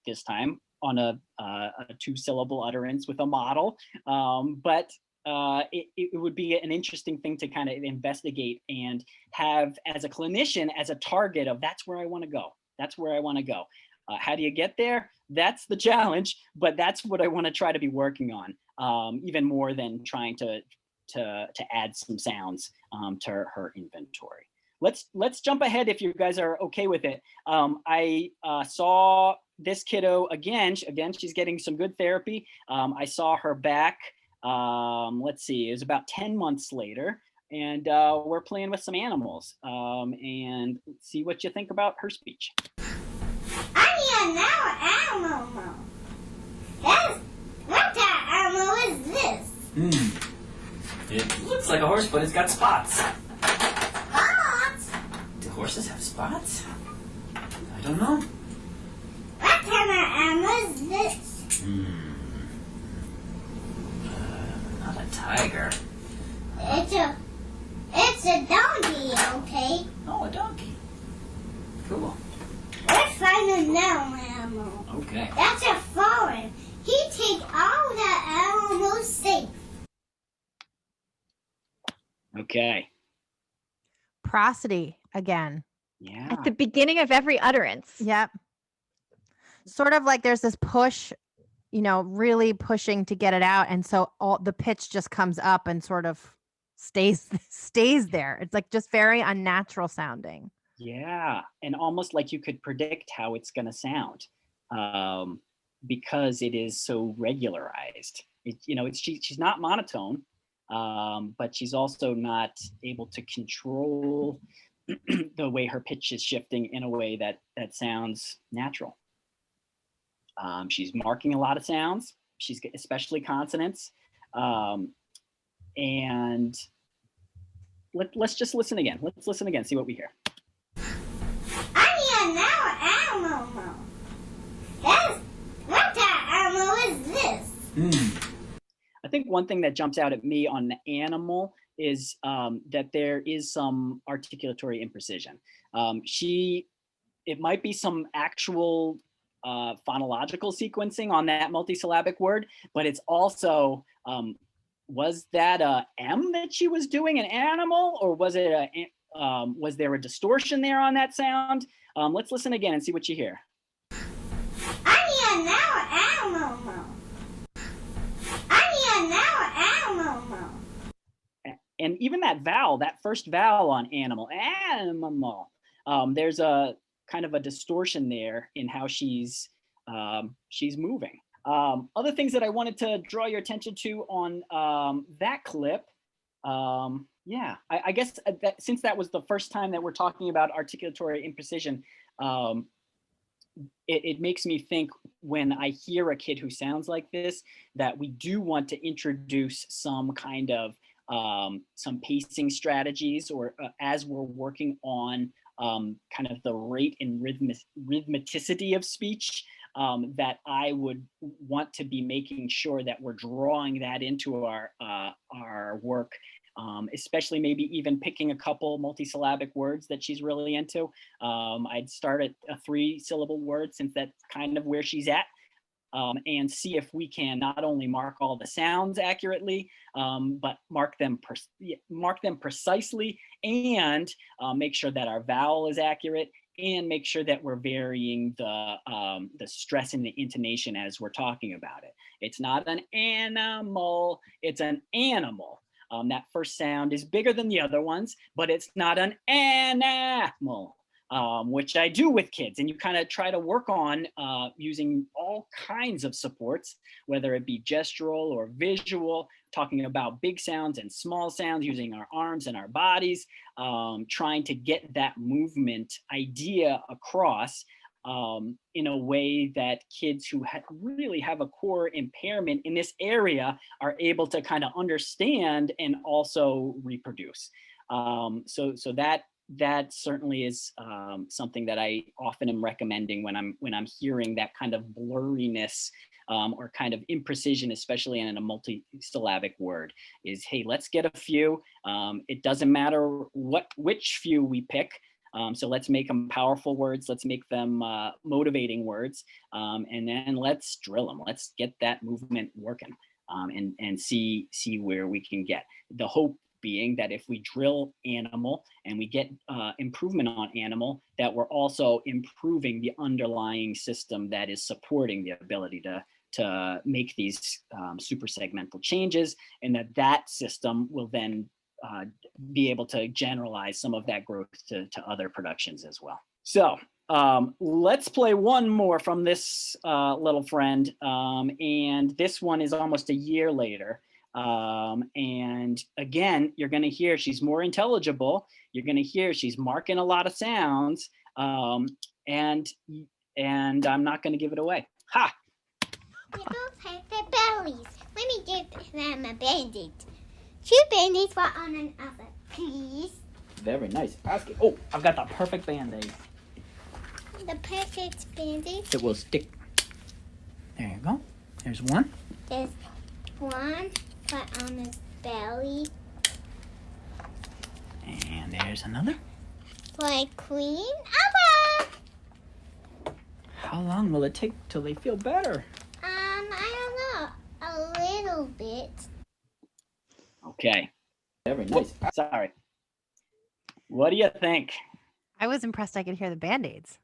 This time on a 2-syllable utterance with a model. But it would be an interesting thing to kind of investigate and have as a clinician, as a target of that's where I want to go. That's where I want to go. How do you get there? That's the challenge, but that's what I want to try to be working on, even more than trying to add some sounds to her inventory. Let's jump ahead if you guys are okay with it. I saw this kiddo again. She's getting some good therapy. I saw her back. Let's see, it was about 10 months later, and we're playing with some animals. And let's see what you think about her speech. I need another animal. What kind of animal is this? It looks like a horse, but it's got spots. Spots? Do horses have spots? I don't know. What kind of animal is this? Not a tiger. It's a donkey, okay? Oh, a donkey. Cool. Let's find another animal. Okay. That's a foreign. He take all the animals safe. Okay. Prosody again. Yeah. At the beginning of every utterance. Yep. Sort of like there's this push, really pushing to get it out. And so all the pitch just comes up and sort of stays there. It's like just very unnatural sounding. Yeah. And almost like you could predict how it's going to sound because it is so regularized. She's not monotone. But she's also not able to control the way her pitch is shifting in a way that sounds natural. She's marking a lot of sounds. She's especially consonants. And let's just listen again. Let's listen again, see what we hear. I need another animal. What kind of animal is this? I think one thing that jumps out at me on the animal is that there is some articulatory imprecision. It might be some actual phonological sequencing on that multisyllabic word, but it's also, was that a M that she was doing, an animal, or was it was there a distortion there on that sound? Let's listen again and see what you hear. I need another animal. And even that vowel, that first vowel on animal, there's a kind of a distortion there in how she's moving. Other things that I wanted to draw your attention to on that clip, I guess that since that was the first time that we're talking about articulatory imprecision, it makes me think when I hear a kid who sounds like this, that we do want to introduce some kind of some pacing strategies, or as we're working on kind of the rate and rhythmicity of speech, that I would want to be making sure that we're drawing that into our work, especially maybe even picking a couple multisyllabic words that she's really into. I'd start at a 3-syllable word, since that's kind of where she's at. And see if we can not only mark all the sounds accurately, but mark them precisely, and make sure that our vowel is accurate, and make sure that we're varying the stress and the intonation as we're talking about it. It's not an animal, it's an animal. That first sound is bigger than the other ones, but it's not an animal. Which I do with kids, and you kind of try to work on using all kinds of supports, whether it be gestural or visual, talking about big sounds and small sounds, using our arms and our bodies, trying to get that movement idea across in a way that kids who really have a core impairment in this area are able to kind of understand and also reproduce. So that certainly is something that I often am recommending when I'm hearing that kind of blurriness or kind of imprecision, especially in a multisyllabic word, is, hey, let's get a few. It doesn't matter which few we pick. So let's make them powerful words. Let's make them motivating words, and then let's drill them. Let's get that movement working, and see where we can get. The hope being that if we drill animal and we get improvement on animal, that we're also improving the underlying system that is supporting the ability to make these super segmental changes, and that system will then be able to generalize some of that growth to other productions as well. So let's play one more from this little friend, and this one is almost a year later. And again, you're going to hear she's more intelligible. You're going to hear she's marking a lot of sounds, and I'm not going to give it away. Ha! They both have their bellies. Let me give them a Band-Aid. 2 Band-Aids for on another, please. Very nice. Oh, I've got the perfect Band-Aid. The perfect Band-Aid. It will stick. There you go. There's one. There's one put on his belly. And there's another. For Queen Abba. How long will it take till they feel better? I don't know. A little bit. Okay. Very nice. Sorry. What do you think? I was impressed I could hear the Band-Aids.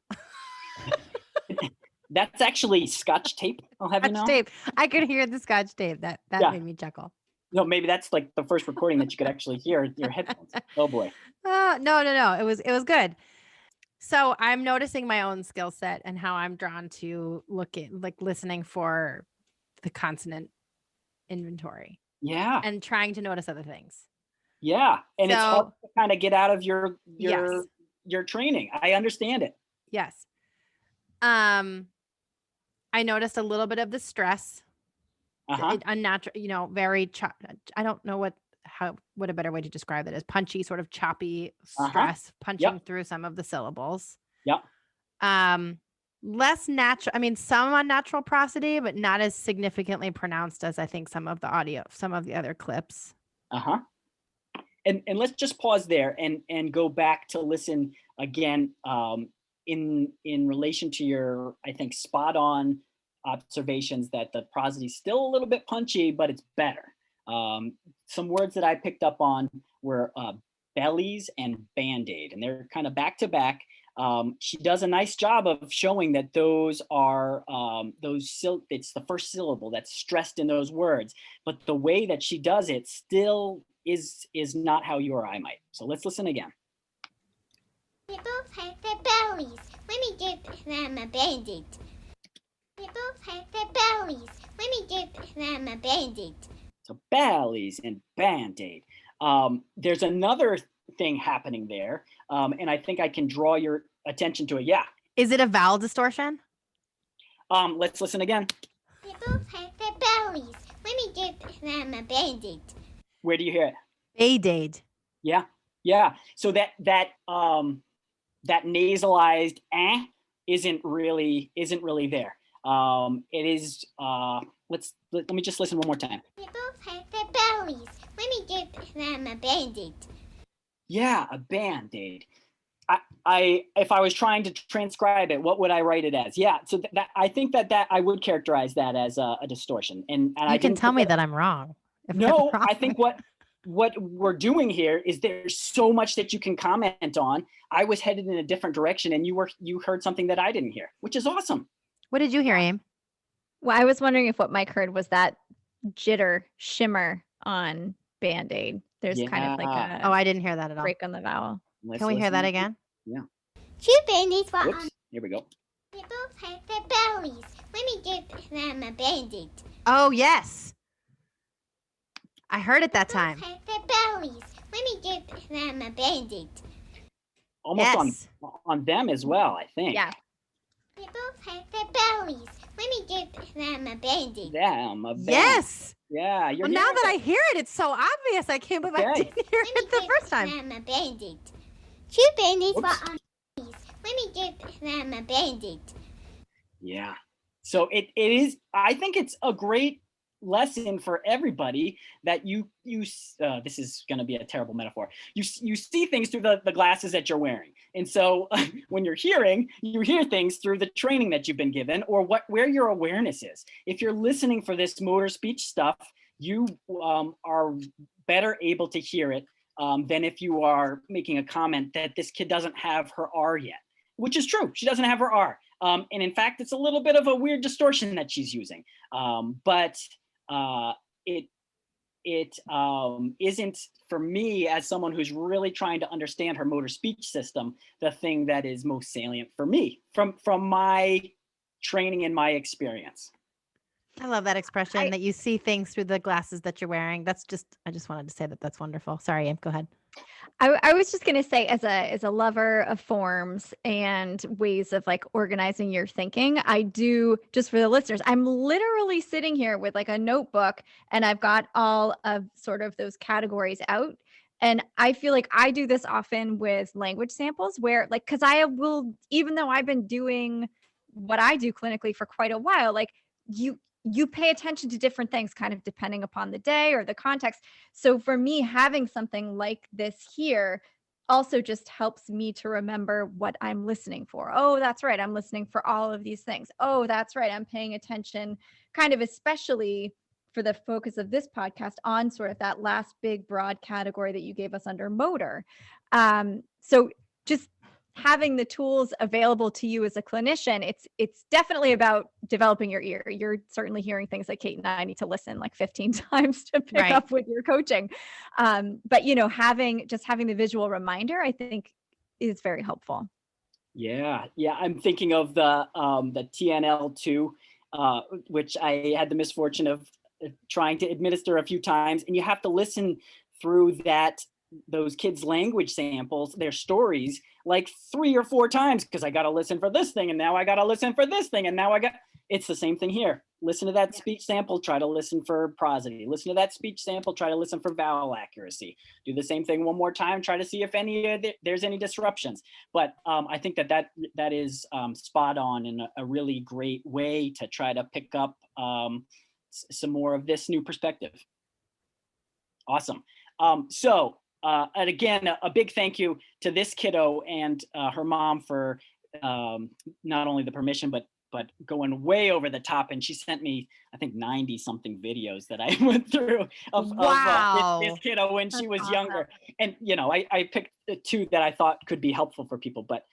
That's actually Scotch tape, I'll have you know. Scotch tape. I could hear the Scotch tape. That Yeah. made me chuckle. No, maybe that's like the first recording that you could actually hear in your headphones. Oh boy. No. It was good. So I'm noticing my own skill set and how I'm drawn to listening for the consonant inventory. Yeah. And trying to notice other things. Yeah. And it's hard to kind of get out of your training. I understand it. Yes. I noticed a little bit of the stress. Unnatural, very I don't know what a better way to describe it is. Punchy, sort of choppy stress, punching through some of the syllables. Yep. Less natural. I mean, some unnatural prosody, but not as significantly pronounced as I think some of the other clips. And let's just pause there and go back to listen again in relation to your, I think, spot on observations that the prosody is still a little bit punchy, but it's better. Some words that I picked up on were bellies and Band-Aid, and they're kind of back to back. She does a nice job of showing that those are it's the first syllable that's stressed in those words, but the way that she does it still is not how you or I might. So let's listen again. They both have their bellies. Let me give them a Band-Aid. They both have their bellies. Let me give them a Band-Aid. So bellies and Band-Aid. There's another thing happening there, and I think I can draw your attention to it. Yeah. Is it a vowel distortion? Let's listen again. They both have their bellies. Let me give them a Band-Aid. Where do you hear it? Band-Aid. Yeah. So that nasalized isn't really there. It is, let me just listen one more time. They both have their bellies. Let me give them a Band-Aid. Yeah, a Band-Aid. I if I was trying to transcribe it, what would I write it as? Yeah, so that I think that I would characterize that as a distortion. And I You can didn't tell me put that I'm wrong. if I'm No, wrong. I think what we're doing here is there's so much that you can comment on. I was headed in a different direction, and you heard something that I didn't hear, which is awesome. What did you hear, Aim? Well, I was wondering if what Mike heard was that jitter shimmer on Band-Aid. There's kind of like Yeah. Oh, a I didn't hear that at all. break on the vowel. Let's Can we hear that listen. again? Yeah. 2 Band-Aids were on. Whoops. Here we go. They both have their bellies. Let me give them a Band-Aid. Oh, yes. I heard it that Both time. have their bellies. Let me give them a Band-Aid. Almost Yes. on them as well, I think. Yeah. They both have their bellies. Let me give them a Band-Aid. Them. A band. Yes. Yeah. You're Well, now hearing that it. I hear it, it's so obvious. I can't believe I Okay. didn't hear Let me it the give first time. them a Band-Aid. 2 Band-Aids were Whoops. on. Let me give them a Band-Aid. Yeah. So it is, I think it's a great lesson for everybody that this is going to be a terrible metaphor. You see things through the glasses that you're wearing. And so when you're hearing, you hear things through the training that you've been given or where your awareness is. If you're listening for this motor speech stuff, you are better able to hear it than if you are making a comment that this kid doesn't have her R yet, which is true. She doesn't have her R. And in fact, it's a little bit of a weird distortion that she's using. But it isn't, for me, as someone who's really trying to understand her motor speech system, the thing that is most salient for me from my training and my experience. I love that expression that you see things through the glasses that you're wearing. I just wanted to say that that's wonderful. Sorry, Aim, go ahead. I was just going to say, as a lover of forms and ways of like organizing your thinking, I do, just for the listeners, I'm literally sitting here with like a notebook and I've got all of sort of those categories out. And I feel like I do this often with language samples where like, cause I will, even though I've been doing what I do clinically for quite a while, like you pay attention to different things kind of depending upon the day or the context. So for me, having something like this here also just helps me to remember what I'm listening for. Oh, that's right. I'm listening for all of these things. Oh, that's right. I'm paying attention kind of especially for the focus of this podcast on sort of that last big broad category that you gave us under motor. So just having the tools available to you as a clinician, it's definitely about developing your ear. You're certainly hearing things like Kate and I need to listen like 15 times to pick Right. up with your coaching. But having the visual reminder, I think is very helpful. Yeah. I'm thinking of the TNL2, which I had the misfortune of trying to administer a few times, and you have to listen through those kids' language samples, their stories, like 3 or 4 times, because I got to listen for this thing, and now I got to listen for this thing, and now it's the same thing here. Listen to that speech sample, try to listen for prosody. Listen to that speech sample, try to listen for vowel accuracy. Do the same thing one more time, try to see if there's any disruptions. But I think that is spot on in a really great way to try to pick up some more of this new perspective. Awesome. And again, a big thank you to this kiddo and her mom for not only the permission, but going way over the top. And she sent me, I think, 90 something videos that I went through of this kiddo when she was younger. And, I picked 2 that I thought could be helpful for people, but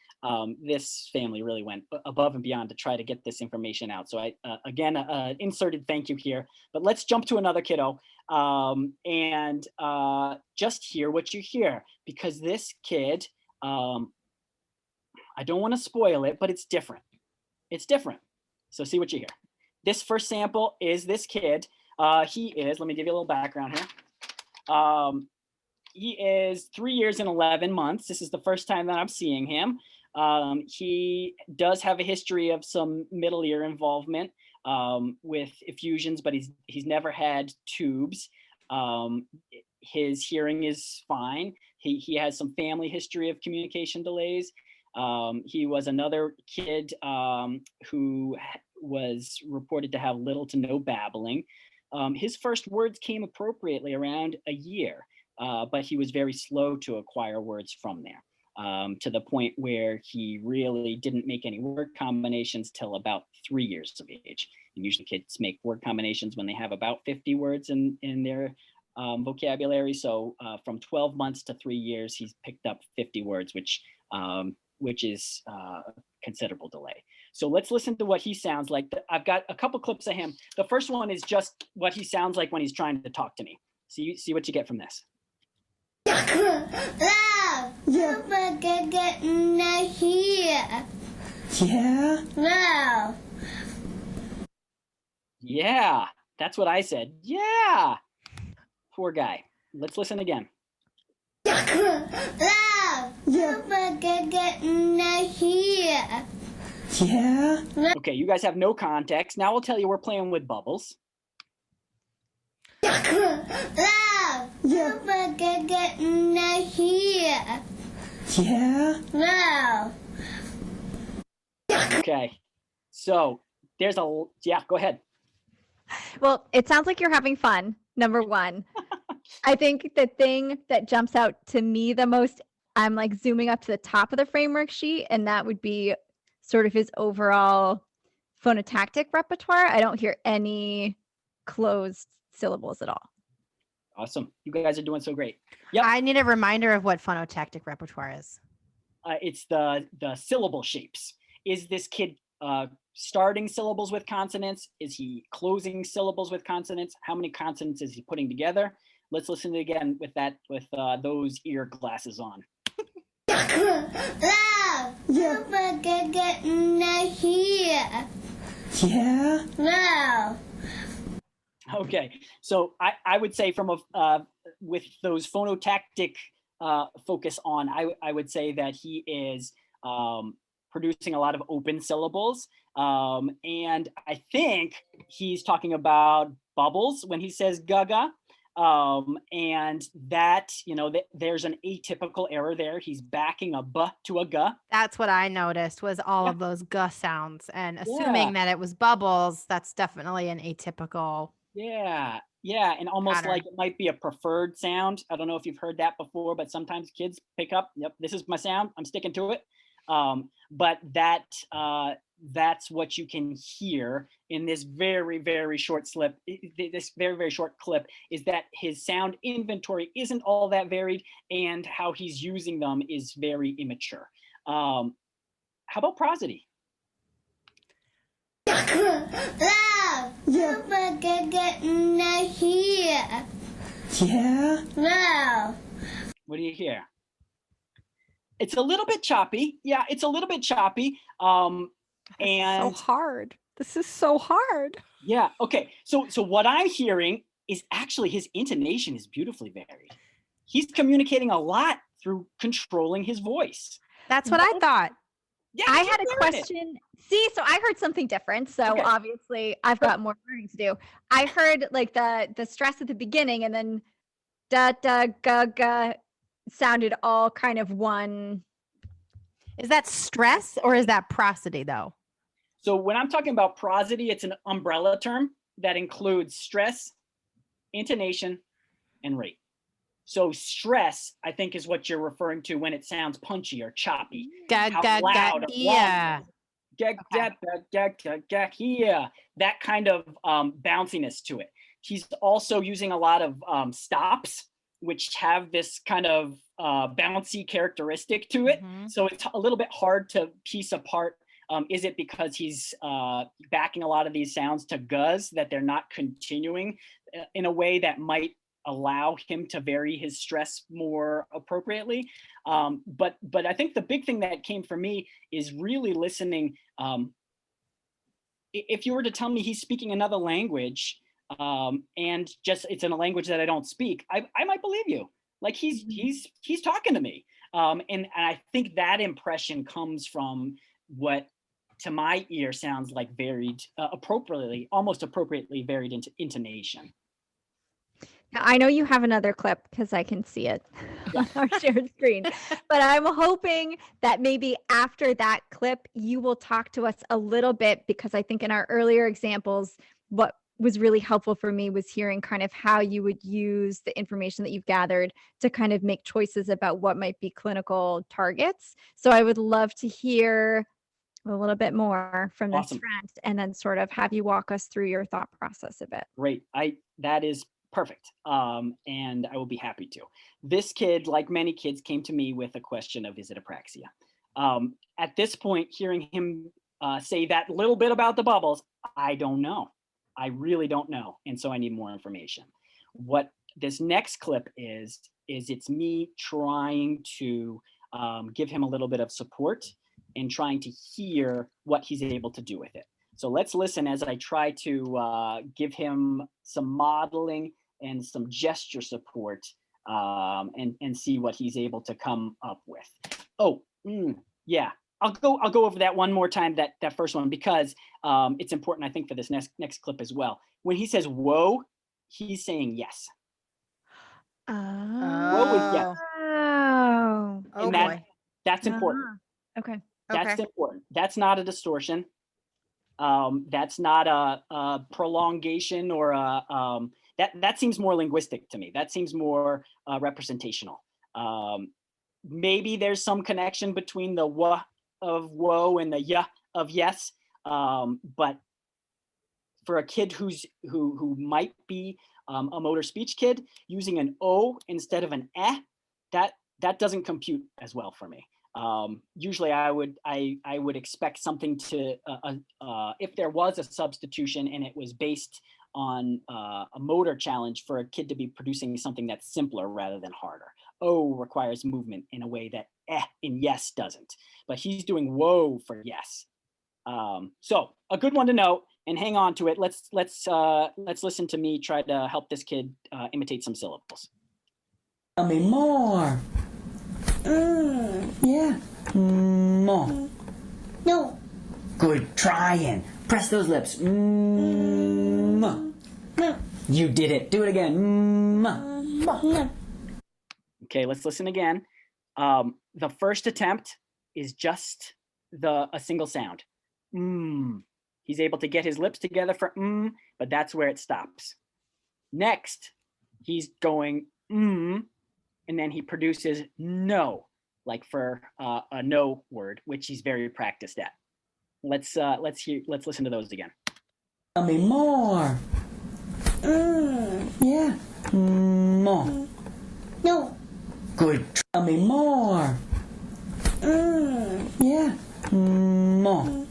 this family really went above and beyond to try to get this information out. So I, again, inserted thank you here, but let's jump to another kiddo and just hear what you hear, because this kid, I don't want to spoil it, but it's different. It's different. So see what you hear. This first sample is this kid. He is, let me give you a little background here. He is 3 years and 11 months. This is the first time that I'm seeing him. He does have a history of some middle ear involvement with effusions, but he's never had tubes. His hearing is fine. He has some family history of communication delays. He was another kid who was reported to have little to no babbling. His first words came appropriately around a year, but he was very slow to acquire words from there, to the point where he really didn't make any word combinations till about 3 years of age. And usually kids make word combinations when they have about 50 words in their vocabulary. So from 12 months to 3 years, he's picked up 50 words, which is a considerable delay. So let's listen to what he sounds like. I've got a couple clips of him. The first one is just what he sounds like when he's trying to talk to me. See what you get from this. Love, you forget getting here. Yeah? Love. Yeah, that's what I said. Yeah. Poor guy. Let's listen again. Love, you forget getting here. Yeah? Okay, you guys have no context. Now I'll tell you we're playing with bubbles. Love, you forget getting here. Yeah? Love. Okay, so there's go ahead. Well, it sounds like you're having fun, number one. I think the thing that jumps out to me the most, I'm like zooming up to the top of the framework sheet, and that would be sort of his overall phonotactic repertoire. I don't hear any closed syllables at all. Awesome. You guys are doing so great. Yep. I need a reminder of what phonotactic repertoire is. It's the syllable shapes. Is this kid starting syllables with consonants? Is he closing syllables with consonants? How many consonants is he putting together? Let's listen to it again with those ear glasses on. Love, you forget getting here. Yeah? Love. Okay, so I would say with those phonotactic focus on, I would say that he is producing a lot of open syllables, and I think he's talking about bubbles when he says gaga. And that, there's an atypical error there. He's backing a b to a g. That's what I noticed was all of those g sounds, and assuming that it was bubbles, that's definitely an atypical. Yeah, and almost pattern. like it might be a preferred sound. I don't know if you've heard that before, but sometimes kids pick up, yep, this is my sound, I'm sticking to it. But that's what you can hear in this very, very short clip. This very, very short clip is that his sound inventory isn't all that varied, and how he's using them is very immature. How about prosody? Love, you forget getting here. Yeah? Love. What do you hear? It's a little bit choppy. Yeah, it's a little bit choppy. And so hard. This is so hard. yeah, okay. So what I'm hearing is actually his intonation is beautifully varied. He's communicating a lot through controlling his voice. That's what I thought. Yeah, I keep had a hearing it. question. See, so I heard something different. So Okay. obviously I've got more learning to do. I heard like the stress at the beginning, and then da da ga ga sounded all kind of one. Is that stress or is that prosody though? So when I'm talking about prosody, it's an umbrella term that includes stress, intonation, and rate. So stress, I think, is what you're referring to when it sounds punchy or choppy. Ga How ga ga loud or yeah. Yeah, that kind of bounciness to it. He's also using a lot of stops, which have this kind of bouncy characteristic to it. Mhm. So it's a little bit hard to piece apart. Is it because he's backing a lot of these sounds to guzz that they're not continuing in a way that might allow him to vary his stress more appropriately? But I think the big thing that came for me is really listening. If you were to tell me he's speaking another language, and just it's in a language that I don't speak, I might believe you. Like he's talking to me. And I think that impression comes from what to my ear sounds like varied, almost appropriately varied into intonation. I know you have another clip because I can see it on our shared screen, but I'm hoping that maybe after that clip, you will talk to us a little bit, because I think in our earlier examples, what was really helpful for me was hearing kind of how you would use the information that you've gathered to kind of make choices about what might be clinical targets. So I would love to hear a little bit more from this friend, and then sort of have you walk us through your thought process a bit. Great. That is perfect. And I will be happy to. This kid, like many kids, came to me with a question of, is it apraxia? At this point, hearing him say that little bit about the bubbles, I don't know. I really don't know. And so I need more information. What this next clip is it's me trying to give him a little bit of support and trying to hear what he's able to do with it. So let's listen as I try to give him some modeling and some gesture support and see what he's able to come up with. Yeah. I'll go over that one more time, that first one, because it's important, I think, for this next clip as well. When he says whoa, he's saying yes. Whoa is yes. And that's important. Okay. That's important. That's not a distortion. That's not a prolongation or that seems more linguistic to me. That seems more representational. Maybe there's some connection between the wah of whoa and the yeah of yes. But for a kid who might be a motor speech kid, using an O instead of an eh, that doesn't compute as well for me. Usually I would expect something to, if there was a substitution and it was based on a motor challenge, for a kid to be producing something that's simpler rather than harder. O requires movement in a way that eh in yes doesn't, but he's doing whoa for yes. So a good one to know, and hang on to it. Let's listen to me try to help this kid imitate some syllables. Tell me more. Yeah. More. No. Good trying. Press those lips. No. You did it. Do it again. No. Okay, let's listen again. The first attempt is just a single sound. He's able to get his lips together for but that's where it stops. Next, he's going and then he produces no, like for a no word, which he's very practiced at. Let's listen to those again. Tell me more. Yeah. More. No. Good. Tell me more. Yeah. More.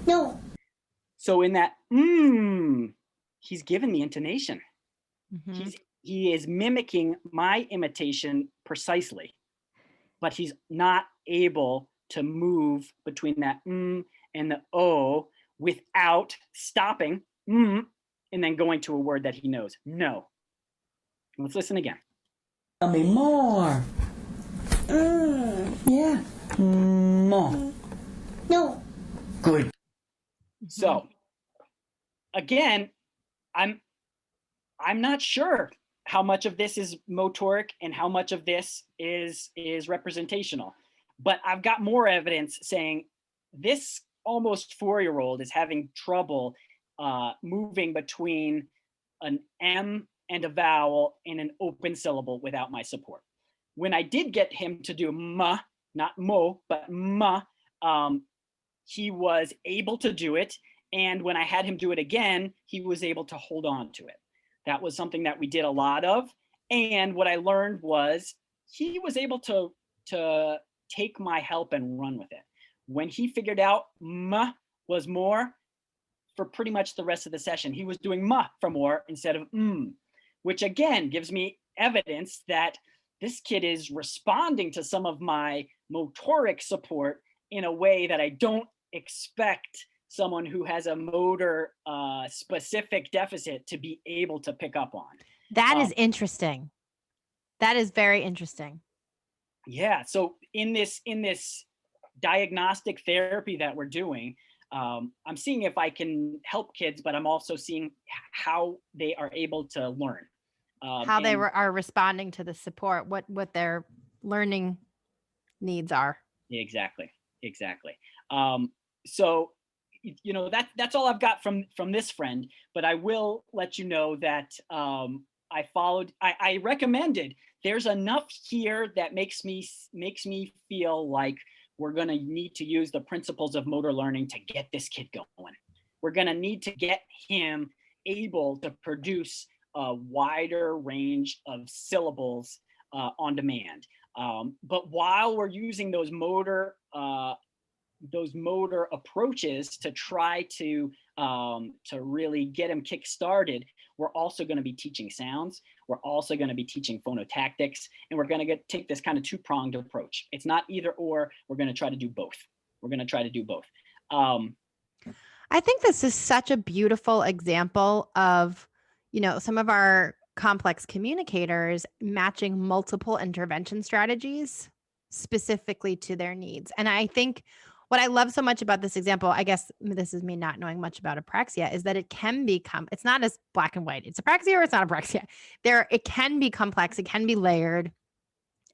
No. So in that he's given the intonation. Mm-hmm. He is mimicking my imitation precisely, but he's not able to move between that and the O without stopping and then going to a word that he knows. No. Let's listen again. Tell me more. Yeah. More. No. Good. So again, I'm not sure how much of this is motoric and how much of this is representational, but I've got more evidence saying this almost 4-year-old is having trouble moving between an M and a vowel in an open syllable without my support. When I did get him to do ma, not mo, but ma, he was able to do it. And when I had him do it again, he was able to hold on to it. That was something that we did a lot of. And what I learned was he was able to take my help and run with it. When he figured out ma was more, for pretty much the rest of the session, he was doing ma for more instead of which again gives me evidence that this kid is responding to some of my motoric support in a way that I don't expect someone who has a motor specific deficit to be able to pick up on. That is interesting. That is very interesting. Yeah. So in this diagnostic therapy that we're doing, I'm seeing if I can help kids, but I'm also seeing how they are able to learn. How they are responding to the support, what their learning needs are. Exactly. So, that's all I've got from this friend, but I will let you know that I recommended, there's enough here that makes me feel like we're going to need to use the principles of motor learning to get this kid going. We're going to need to get him able to produce a wider range of syllables on demand. But while we're using those motor approaches to try to really get him kick-started, we're also going to be teaching sounds. We're also going to be teaching phonotactics, and we're going to take this kind of two-pronged approach. It's not either or. We're going to try to do both. I think this is such a beautiful example of, some of our complex communicators matching multiple intervention strategies specifically to their needs. And I think what I love so much about this example, I guess this is me not knowing much about apraxia, is that it can become, it's not as black and white. It's apraxia or it's not apraxia. It can be complex. It can be layered.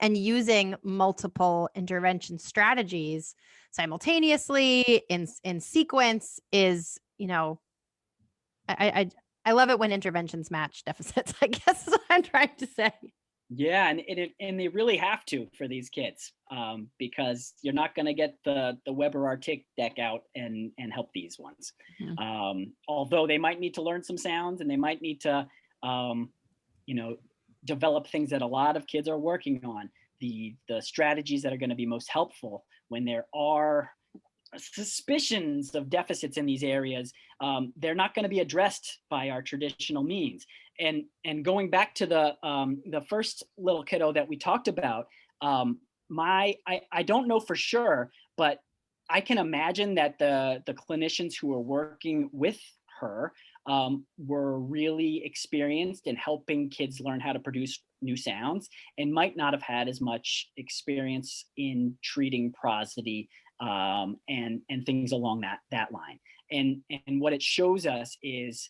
And using multiple intervention strategies simultaneously in sequence is, I love it when interventions match deficits, I guess is what I'm trying to say. Yeah, and they really have to for these kids, because you're not going to get the Weber Artic deck out and help these ones. Mm-hmm. Although they might need to learn some sounds, and they might need to, develop things that a lot of kids are working on. The strategies that are going to be most helpful when there are suspicions of deficits in these areas, they're not going to be addressed by our traditional means. And going back to the first little kiddo that we talked about, I don't know for sure, but I can imagine that the clinicians who are working with her were really experienced in helping kids learn how to produce new sounds, and might not have had as much experience in treating prosody and things along that line. And what it shows us is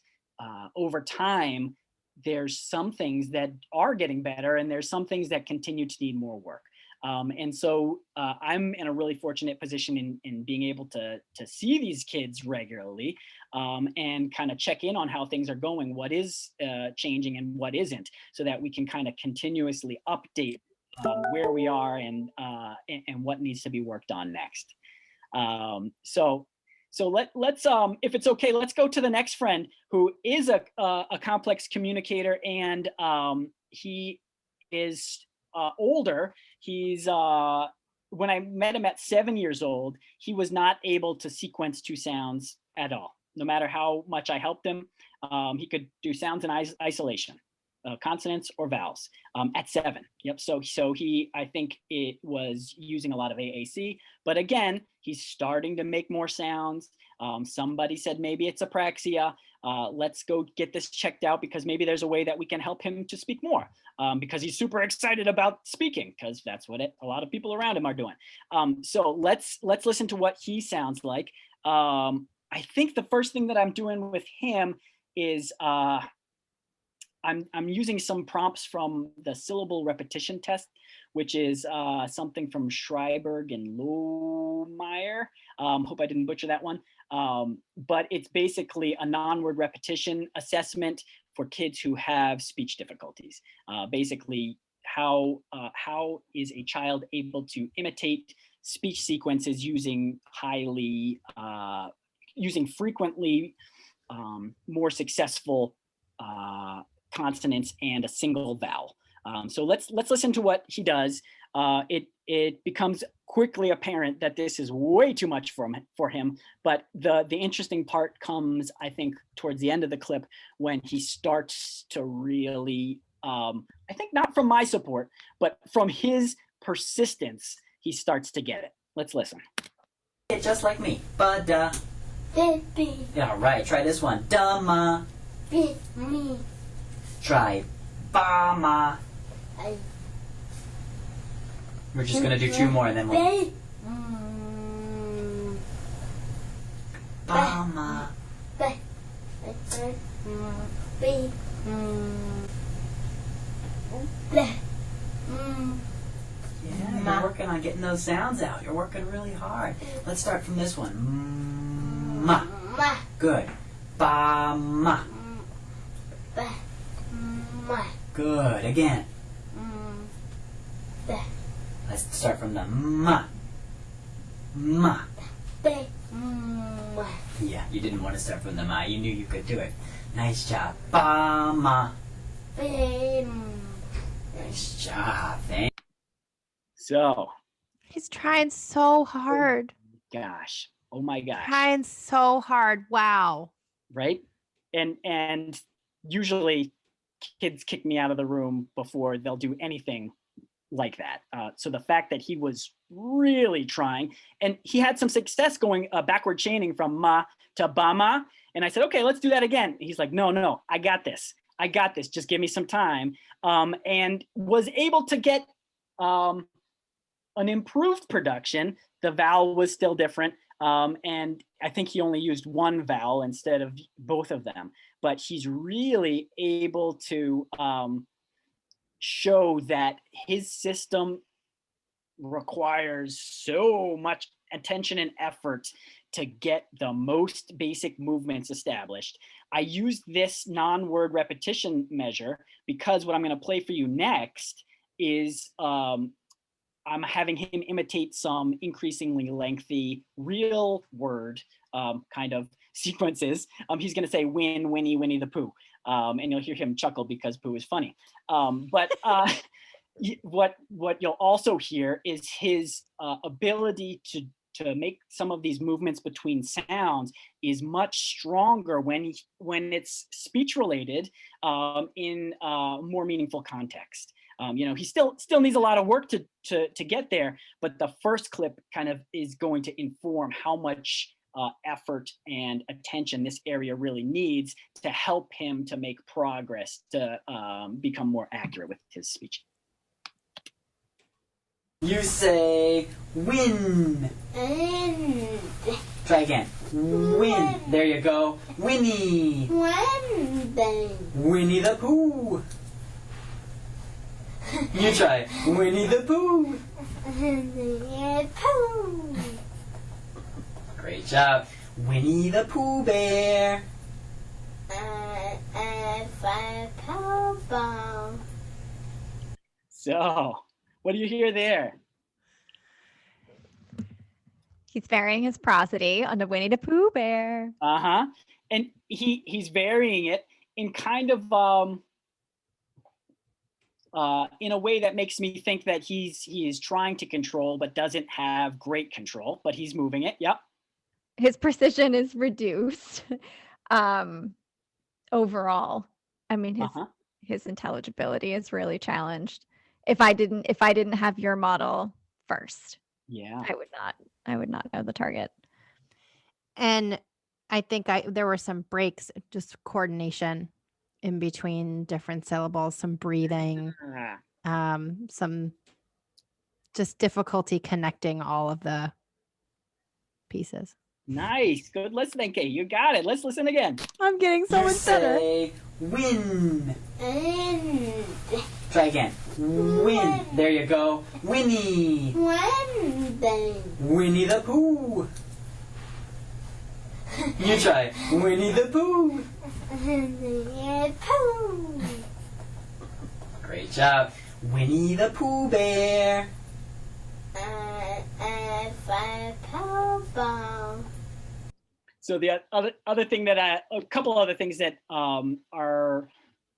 over time, there's some things that are getting better, and there's some things that continue to need more work. And so I'm in a really fortunate position in being able to see these kids regularly and kind of check in on how things are going, what is changing and what isn't, so that we can kind of continuously update where we are and what needs to be worked on next. So let's if it's okay, let's go to the next friend who is a complex communicator, and he is older. He's when I met him at 7 years old, he was not able to sequence two sounds at all. No matter how much I helped him, he could do sounds in isolation, consonants or vowels at 7. Yep. So he, I think it was using a lot of AAC, but again, he's starting to make more sounds. Somebody said maybe it's apraxia. Let's go get this checked out, because maybe there's a way that we can help him to speak more, because he's super excited about speaking, because that's what a lot of people around him are doing. So let's listen to what he sounds like. I think the first thing that I'm doing with him is I'm using some prompts from the syllable repetition test, which is something from Schreiberg and Lohmeyer. Hope I didn't butcher that one. But it's basically a non-word repetition assessment for kids who have speech difficulties. Basically, how is a child able to imitate speech sequences using frequently more successful consonants and a single vowel. So let's listen to what he does. It becomes quickly apparent that this is way too much for him. But the interesting part comes, I think, towards the end of the clip, when he starts to really, I think not from my support, but from his persistence, he starts to get it. Let's listen. Just like me. Ba-da. Yeah, right. Try this one. Da-ma. Me. Try ba-ma. We're just gonna do 2 more and then we'll... Ba-ma. Yeah, you're working on getting those sounds out. You're working really hard. Let's start from this one. Ma. Good. Ba ma. Good. Again. Let's start from the ma. Ma. Yeah, you didn't want to start from the ma. You knew you could do it. Nice job. Ba ma. Nice job. Thank. So, He's trying so hard. gosh, oh my gosh, Trying so hard. Wow. right? And usually kids kick me out of the room before they'll do anything like that. So the fact that he was really trying, and he had some success going backward chaining from ma to ba ma, and I said, okay, let's do that again. He's like, no, I got this. Just give me some time. And was able to get an improved production. The vowel was still different. And I think he only used one vowel instead of both of them. But he's really able to show that his system requires so much attention and effort to get the most basic movements established. I used this non-word repetition measure because what I'm going to play for you next is I'm having him imitate some increasingly lengthy real word kind of sequences. He's going to say win, Winnie, Winnie the Pooh. And you'll hear him chuckle because Pooh is funny. But what you'll also hear is his ability to make some of these movements between sounds is much stronger when it's speech related in more meaningful context. He still needs a lot of work to get there, but the first clip kind of is going to inform how much effort and attention this area really needs to help him to make progress to become more accurate with his speech. You say win. Try again. Win. There you go. Winnie. Winnie the Pooh. You try. Winnie the Pooh. Great job. Winnie the Pooh Bear. So, what do you hear there? He's varying his prosody on the Winnie the Pooh Bear. Uh-huh. And he's varying it in kind of in a way that makes me think that he is trying to control but doesn't have great control, but he's moving it. Yep. His precision is reduced overall. I mean, his intelligibility is really challenged. If I didn't have your model first, yeah, I would not know the target. And I think there were some breaks, just coordination in between different syllables, some breathing, some just difficulty connecting all of the pieces. Nice. Good listening, Kate. You got it. Let's listen again. I'm getting so much better. Say win. Try again. Win. There you go. Winnie. Winnie the Pooh. You try. Winnie the Pooh. Great job. Winnie the Pooh Bear. So the other thing that a couple other things that are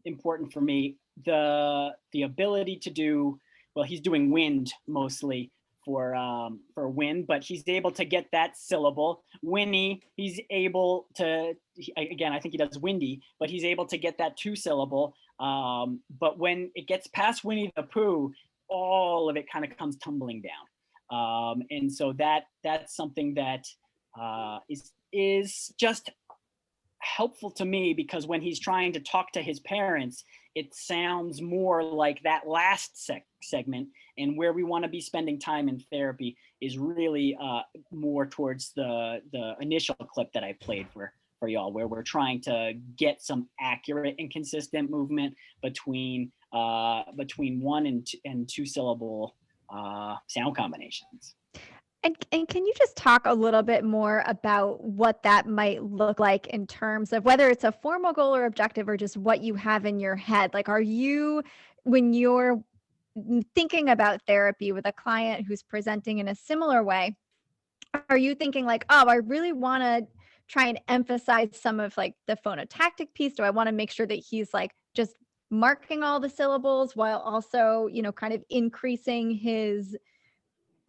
important for me, the ability to do, well, he's doing wind mostly for wind, but he's able to get that syllable. Winnie, he's able to, again, I think he does windy, but he's able to get that 2 syllable. But when it gets past Winnie the Pooh, all of it kind of comes tumbling down. And so that's something that is just helpful to me, because when he's trying to talk to his parents, it sounds more like that last segment, and where we want to be spending time in therapy is really more towards the initial clip that I played for y'all, where we're trying to get some accurate and consistent movement between between one and two syllable sound combinations. And can you just talk a little bit more about what that might look like in terms of whether it's a formal goal or objective or just what you have in your head? Like, are you, when you're thinking about therapy with a client who's presenting in a similar way, are you thinking like, oh, I really want to try and emphasize some of like the phonotactic piece? Do I want to make sure that he's like just marking all the syllables while also, kind of increasing his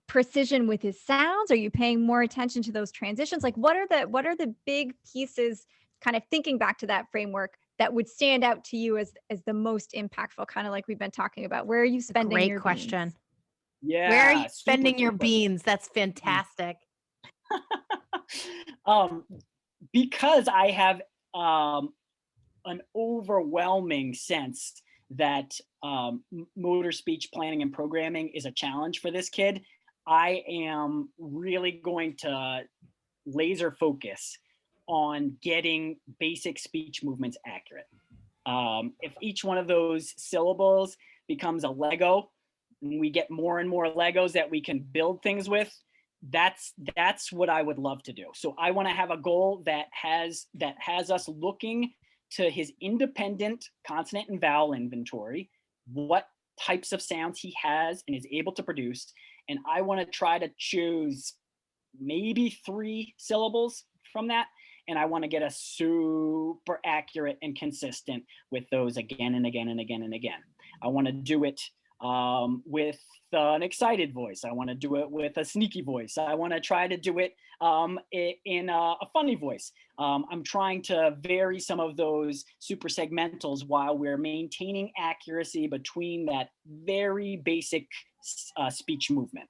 precision with his sounds? Are you paying more attention to those transitions? Like what are the big pieces, kind of thinking back to that framework, that would stand out to you as the most impactful, kind of like we've been talking about? Where are you spending your question. beans? Yeah. Where are you spending your beans? That's fantastic. Because I have an overwhelming sense that motor speech planning and programming is a challenge for this kid, I am really going to laser focus on getting basic speech movements accurate. If each one of those syllables becomes a Lego, and we get more and more Legos that we can build things with, that's what I would love to do. So I want to have a goal that has us looking to his independent consonant and vowel inventory, what types of sounds he has and is able to produce. And I want to try to choose maybe 3 syllables from that. And I want to get us super accurate and consistent with those again and again and again and again. I want to do it with an excited voice. I want to do it with a sneaky voice. I want to try to do it in a funny voice. I'm trying to vary some of those super segmentals while we're maintaining accuracy between that very basic speech movement.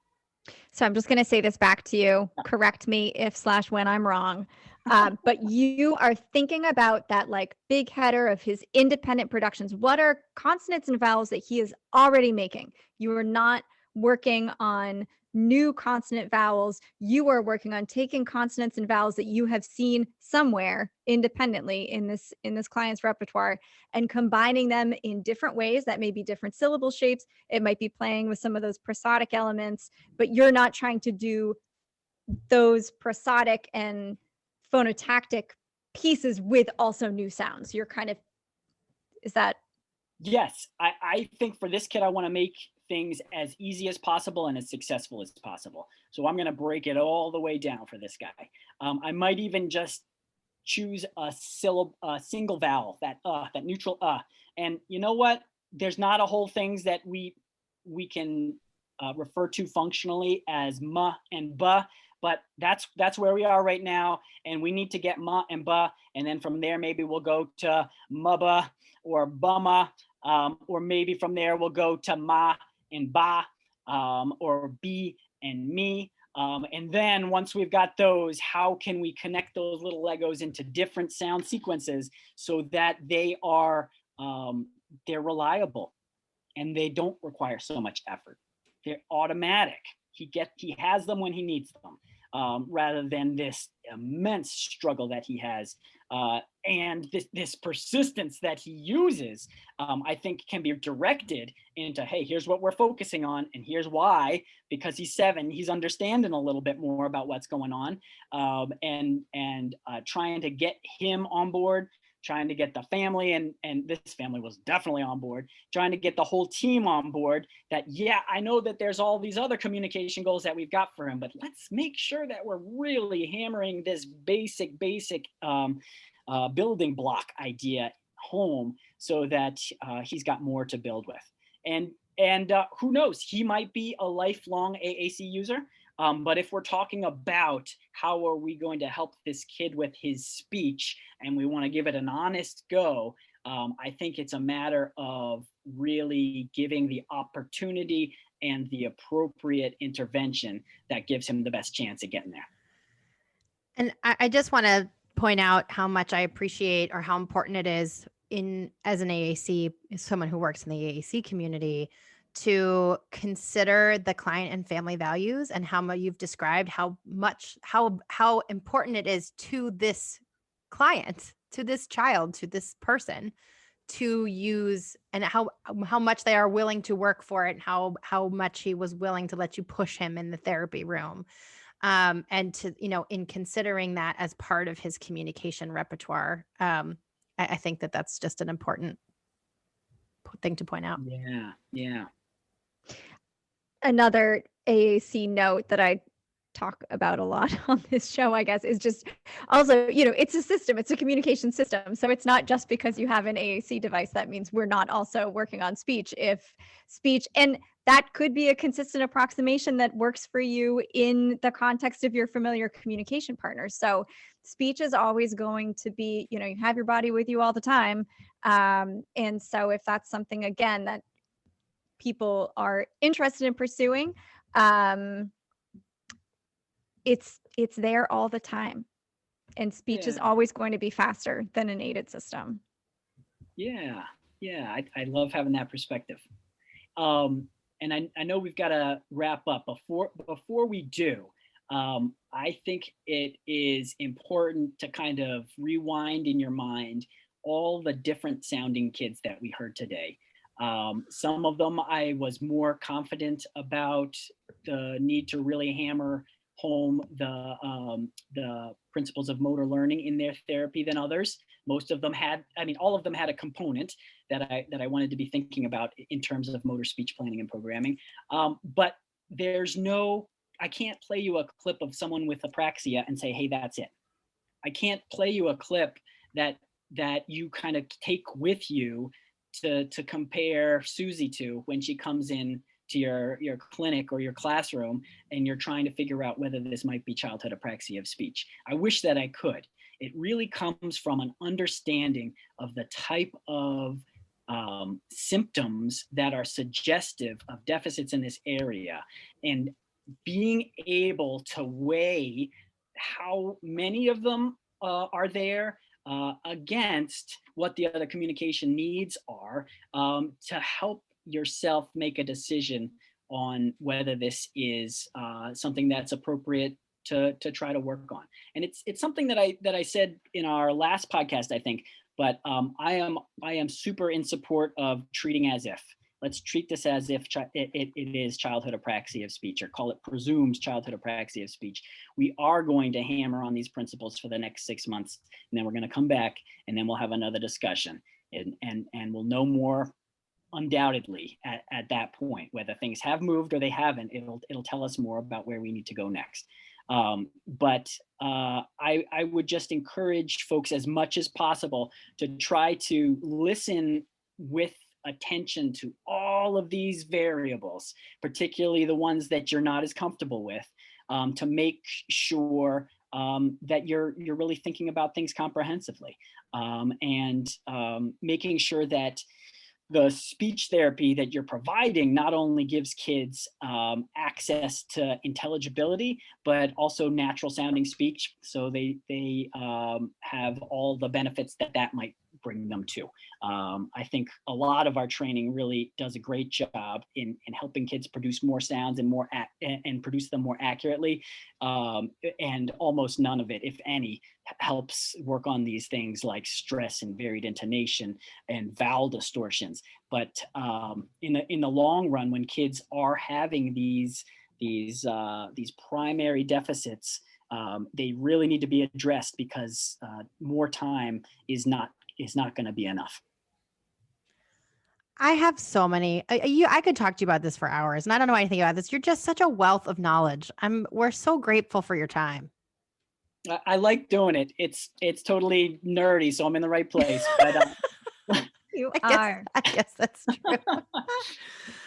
So I'm just going to say this back to you. Correct me if/when I'm wrong. But you are thinking about that like big header of his independent productions. What are consonants and vowels that he is already making? You are not working on new consonant vowels. You are working on taking consonants and vowels that you have seen somewhere independently in this client's repertoire and combining them in different ways. That may be different syllable shapes. It might be playing with some of those prosodic elements, but you're not trying to do those prosodic and phonotactic pieces with also new sounds. You're kind of, is that? Yes, I think for this kid, I want to make things as easy as possible and as successful as possible. So I'm going to break it all the way down for this guy. I might even just choose a single vowel, that neutral and you know what? There's not a whole things that we can refer to functionally as ma and ba, but that's where we are right now, and we need to get ma and ba, and then from there maybe we'll go to maba or bama, or maybe from there we'll go to ma and ba, or b and me. And then once we've got those, how can we connect those little Legos into different sound sequences so that they are they're reliable and they don't require so much effort. They're automatic. He has them when he needs them, rather than this immense struggle that he has, and this persistence that he uses. I think can be directed into, hey, here's what we're focusing on, and here's why. Because he's 7, he's understanding a little bit more about what's going on, and trying to get him on board. Trying to get the family, and this family was definitely on board, trying to get the whole team on board that, yeah, I know that there's all these other communication goals that we've got for him, but let's make sure that we're really hammering this basic building block idea home so that he's got more to build with. And who knows, he might be a lifelong AAC user. But if we're talking about how are we going to help this kid with his speech and we want to give it an honest go, I think it's a matter of really giving the opportunity and the appropriate intervention that gives him the best chance of getting there. And I just want to point out how much I appreciate, or how important it is as an AAC, as someone who works in the AAC community, to consider the client and family values, and how you've described how important it is to this client, to this child, to this person, to use and how much they are willing to work for it, and how much he was willing to let you push him in the therapy room. And to, in considering that as part of his communication repertoire, I think that that's just an important thing to point out. Yeah. Yeah. Another AAC note that I talk about a lot on this show, I guess, is just also, it's a system, it's a communication system. So it's not just because you have an AAC device that means we're not also working on speech. If speech, and that could be a consistent approximation that works for you in the context of your familiar communication partners. So speech is always going to be, you have your body with you all the time. And so if that's something, again, that people are interested in pursuing, it's there all the time, and speech is always going to be faster than an aided system. Yeah. I love having that perspective. And I know we've got to wrap up. Before we do, I think it is important to kind of rewind in your mind all the different sounding kids that we heard today. Some of them I was more confident about the need to really hammer home the principles of motor learning in their therapy than others. Most of them had, all of them had a component that I wanted to be thinking about in terms of motor speech planning and programming. But I can't play you a clip of someone with apraxia and say, hey, that's it. I can't play you a clip that you kind of take with you to compare Susie to when she comes in to your clinic or your classroom and you're trying to figure out whether this might be childhood apraxia of speech. I wish that I could. It really comes from an understanding of the type of symptoms that are suggestive of deficits in this area, and being able to weigh how many of them are there against what the other communication needs are, to help yourself make a decision on whether this is something that's appropriate to try to work on. And it's something that I said in our last podcast, I think, but I am super in support of treating as if. Let's treat this as if it is childhood apraxia of speech, or call it presumed childhood apraxia of speech. We are going to hammer on these principles for the next 6 months, and then we're going to come back, and then we'll have another discussion, and we'll know more undoubtedly at that point. Whether things have moved or they haven't, it'll tell us more about where we need to go next. But I would just encourage folks as much as possible to try to listen with attention to all of these variables, particularly the ones that you're not as comfortable with, to make sure that you're really thinking about things comprehensively, and making sure that the speech therapy that you're providing not only gives kids access to intelligibility, but also natural sounding speech, so they have all the benefits that might bring them to. I think a lot of our training really does a great job in helping kids produce more sounds and produce them more accurately, and almost none of it, if any, helps work on these things like stress and varied intonation and vowel distortions. But in the long run, when kids are having these primary deficits, they really need to be addressed, because more time is not going to be enough. I have so many. I could talk to you about this for hours, and I don't know anything about this. You're just such a wealth of knowledge. We're so grateful for your time. I like doing it. It's totally nerdy, so I'm in the right place. But You I guess that's true.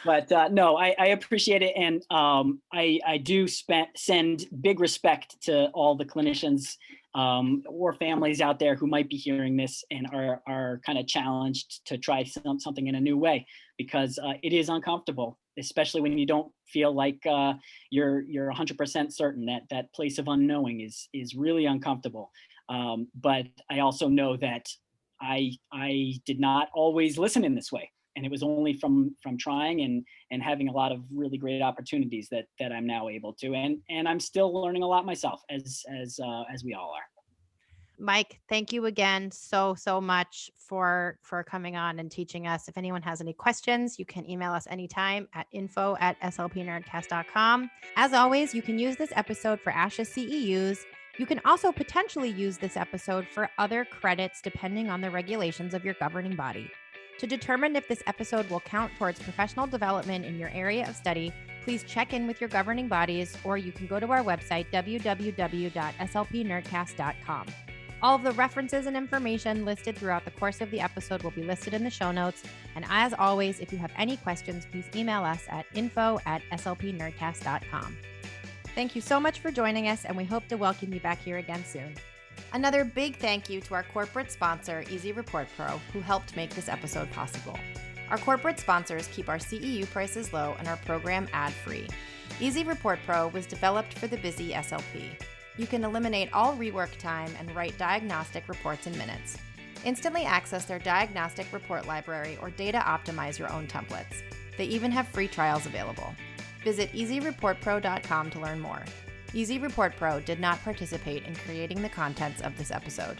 But no, I appreciate it, and I do send big respect to all the clinicians or families out there who might be hearing this and are kind of challenged to try something in a new way, because it is uncomfortable, especially when you don't feel like you're 100% certain. That place of unknowing is really uncomfortable. But I also know that I did not always listen in this way. And it was only from trying and having a lot of really great opportunities that I'm now able to, and I'm still learning a lot myself, as we all are. Mike, thank you again so much for coming on and teaching us. If anyone has any questions, you can email us anytime at info@slpnerdcast.com. As always, you can use this episode for ASHA CEUs. You can also potentially use this episode for other credits depending on the regulations of your governing body. To determine if this episode will count towards professional development in your area of study, please check in with your governing bodies, or you can go to our website, www.slpnerdcast.com. All of the references and information listed throughout the course of the episode will be listed in the show notes. And as always, if you have any questions, please email us at info@slpnerdcast.com. Thank you so much for joining us, and we hope to welcome you back here again soon. Another big thank you to our corporate sponsor, Easy Report Pro, who helped make this episode possible. Our corporate sponsors keep our CEU prices low and our program ad-free. Easy Report Pro was developed for the busy SLP. You can eliminate all rework time and write diagnostic reports in minutes. Instantly access their diagnostic report library or data optimize your own templates. They even have free trials available. Visit easyreportpro.com to learn more. Easy Report Pro did not participate in creating the contents of this episode.